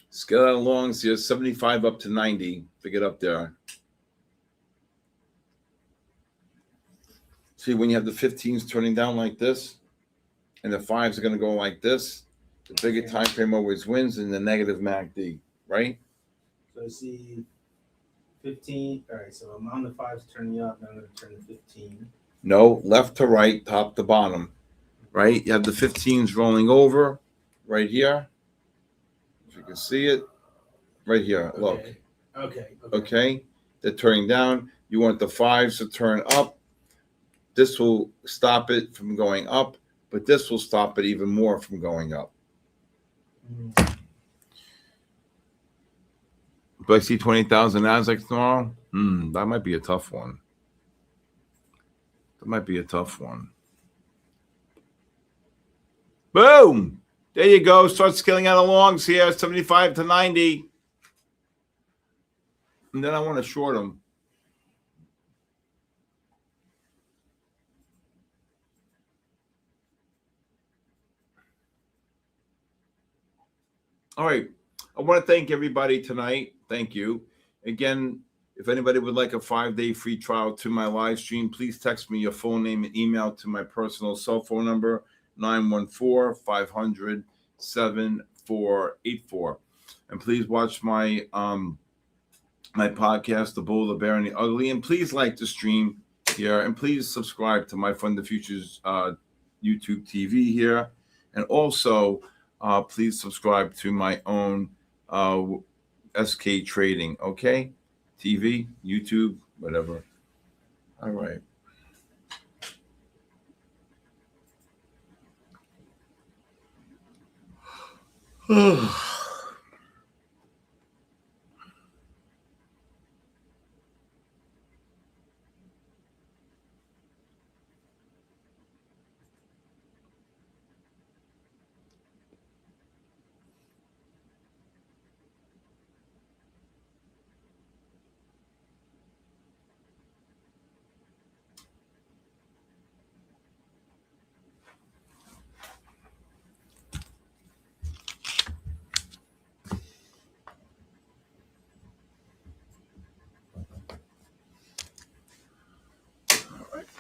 Speaker 2: Scale out longs here, 75 up to 90 to get up there. See, when you have the 15s turning down like this, and the fives are going to go like this, the bigger time frame always wins in the negative MACD, right?
Speaker 3: So I see 15. All right, so I'm on the fives turning up. Now I'm going to turn to 15.
Speaker 2: No, left to right, top to bottom, right? You have the 15s rolling over right here. If you can see it, right here, look. Okay, they're turning down. You want the fives to turn up. This will stop it from going up, but this will stop it even more from going up. Do I see 20,000 Nasdaq tomorrow? That might be a tough one. Boom! There you go. Start scaling out of longs here, 75 to 90. And then I want to short them. All right. I want to thank everybody tonight. Thank you. Again, if anybody would like a 5-day free trial to my live stream, please text me your full name and email to my personal cell phone number, 914-500-7484. And please watch my my podcast, The Bull, the Bear, and the Ugly. And please like the stream here. And please subscribe to MyFundedFutures YouTube TV here. And also, please subscribe to my own SK Trading, okay? TV, YouTube, whatever. All right.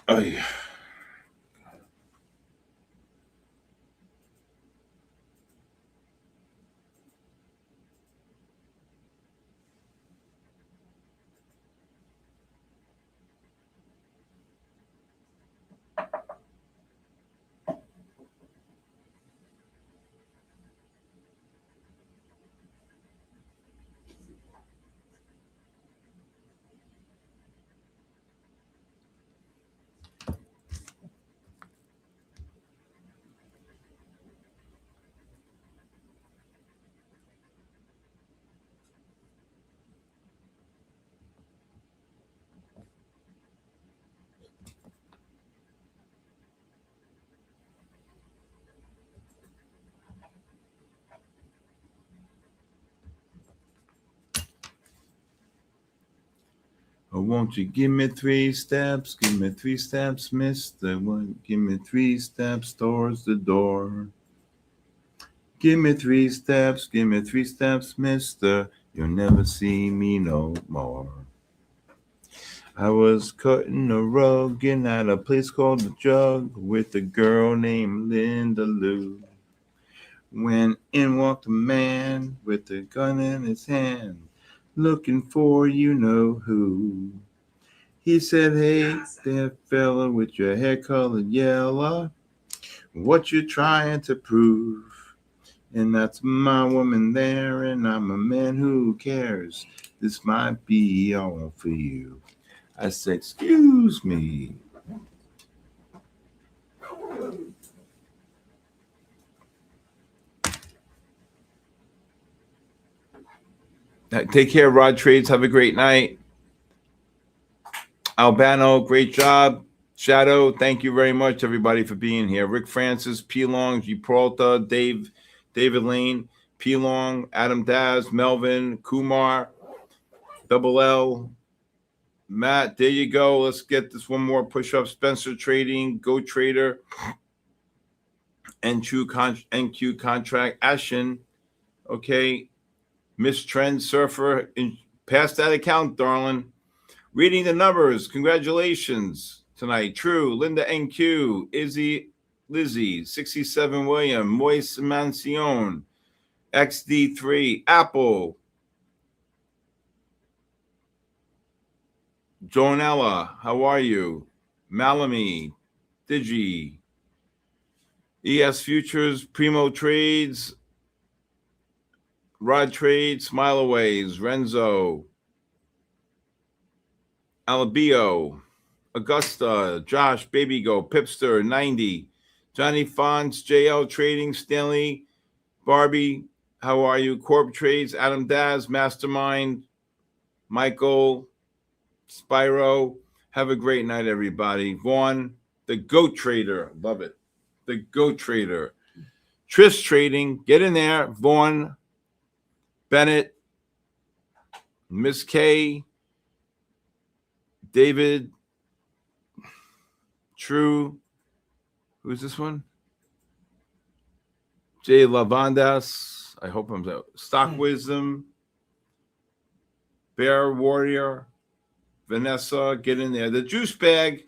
Speaker 2: Oh, yeah. Oh, won't you give me 3 steps? Give me 3 steps, mister. Give me 3 steps towards the door. Give me 3 steps. Give me 3 steps, mister. You'll never see me no more. I was cutting a rug in at a place called The Jug with a girl named Linda Lou. When in walked a man with a gun in his hand, looking for you know who. He said, hey, there fella with your hair colored yellow, what you trying to prove? And that's my woman there, and I'm a man who cares. This might be all for you. I said, excuse me. Take care, Rod Trades. Have a great night. Albano, great job. Shadow, thank you very much, everybody, for being here. Rick Francis, P. Long, G. Peralta, David Lane, P. Long, Adam Daz, Melvin, Kumar, Double L, Matt. There you go. Let's get this one more push-up. Spencer Trading, Go Trader, NQ Contract, Ashen, okay. Miss Trend Surfer, pass that account, darling. Reading the numbers, congratulations tonight. True, Linda NQ, Izzy, Lizzie, 67 William, Moise Mancion, XD3, Apple, Jonella, how are you? Malamy, Digi, ES Futures, Primo Trades, Rod Trade, Smileaways, Renzo, Alabio, Augusta, Josh, Baby Go, Pipster, 90, Johnny Fonts, JL Trading, Stanley, Barbie, how are you? Corp Trades, Adam Daz, Mastermind, Michael, Spyro. Have a great night, everybody. Vaughn, the Goat Trader. Love it. The Goat Trader. Tris Trading, get in there. Vaughn, Bennett, Miss K, David, True. Who's this one? Jay Lavandas. I hope I'm out. Stock Wisdom, Bear Warrior, Vanessa, get in there. The Juice Bag,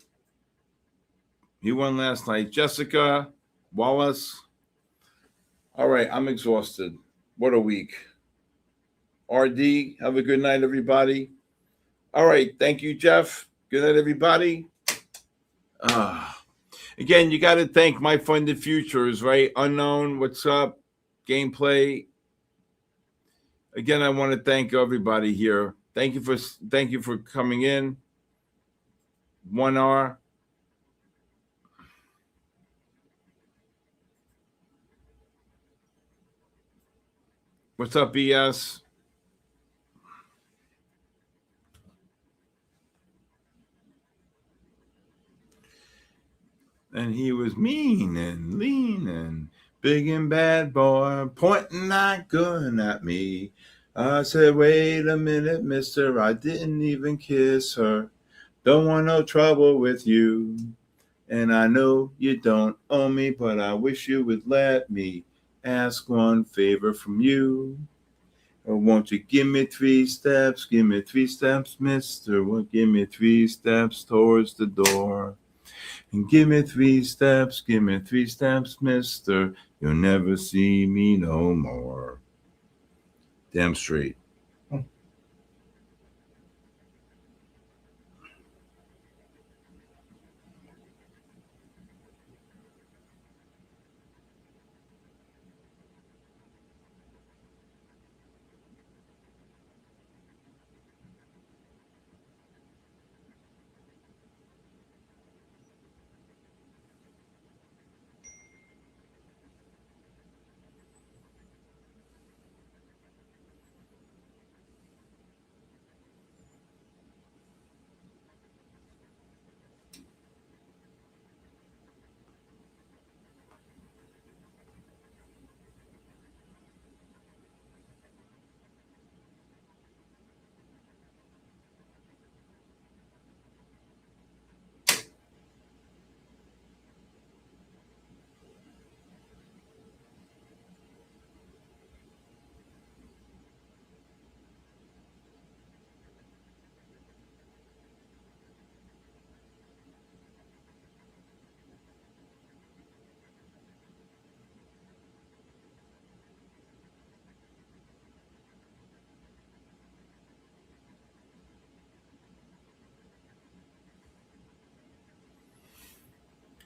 Speaker 2: he won last night. Jessica, Wallace. All right, I'm exhausted. What a week. RD, have a good night, everybody. All right, thank you, Jeff. Good night, everybody. Again, you got to thank MyFundedFutures, right? Unknown, what's up? Gameplay. Again, I want to thank everybody here. Thank you for coming in. 1 hour. What's up, BS? And he was mean and lean and big and bad boy, pointing that gun at me. I said, wait a minute, mister, I didn't even kiss her. Don't want no trouble with you. And I know you don't owe me, but I wish you would let me ask one favor from you. Or won't you give me 3 steps? Give me 3 steps, mister. Well, give me 3 steps towards the door. And give me 3 steps, mister. You'll never see me no more. Damn straight.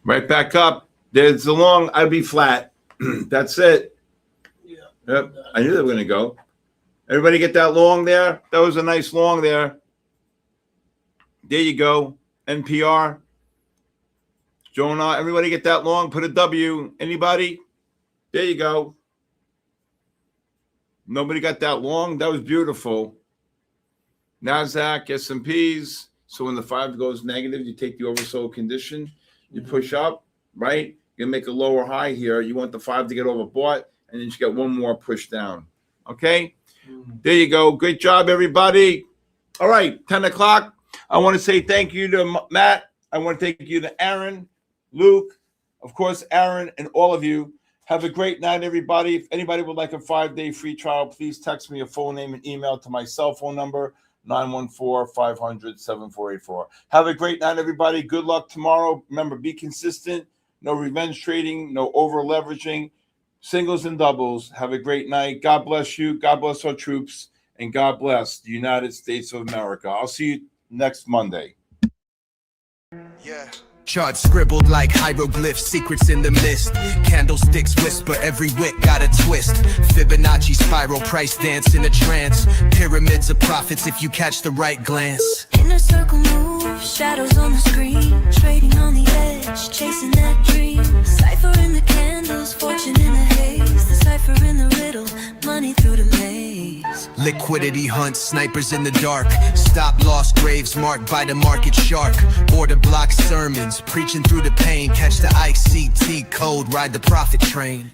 Speaker 2: Right back up. There's the long. I'd be flat. That's it.
Speaker 3: Yeah.
Speaker 2: Yep. I knew they were going to go. Everybody get that long there? That was a nice long there. There you go. NPR. Jonah, everybody get that long? Put a W. Anybody? There you go. Nobody got that long? That was beautiful. NASDAQ, S&Ps. So when the 5 goes negative, you take the oversold condition. You push up, right? You make a lower high here. You want the 5 to get overbought, and then you get one more push down. Okay? There you go. Great job, everybody. All right, 10 o'clock. I want to say thank you to Matt. I want to thank you to Aaron, Luke, of course, Aaron, and all of you. Have a great night, everybody. If anybody would like a 5-day free trial, please text me a full name and email to my cell phone number, 914-500-7484. Have a great night, everybody. Good luck tomorrow. Remember, be consistent. No revenge trading. No over leveraging. Singles and doubles. Have a great night. God bless you. God bless our troops. And God bless the United States of America. I'll see you next Monday.
Speaker 6: Yeah. Charts scribbled like hieroglyphs, secrets in the mist. Candlesticks whisper, every wick got a twist. Fibonacci spiral, price dance in a trance. Pyramids of profits if you catch the right glance.
Speaker 1: Inner circle move, shadows on the screen. Trading on the edge, chasing that dream. Cipher in the candles, fortune in the haze. The cipher in the riddle, money through the maze.
Speaker 6: Liquidity hunt, snipers in the dark. Stop loss graves marked by the market shark. Order block sermons, preaching through the pain. Catch the ICT code, ride the profit train.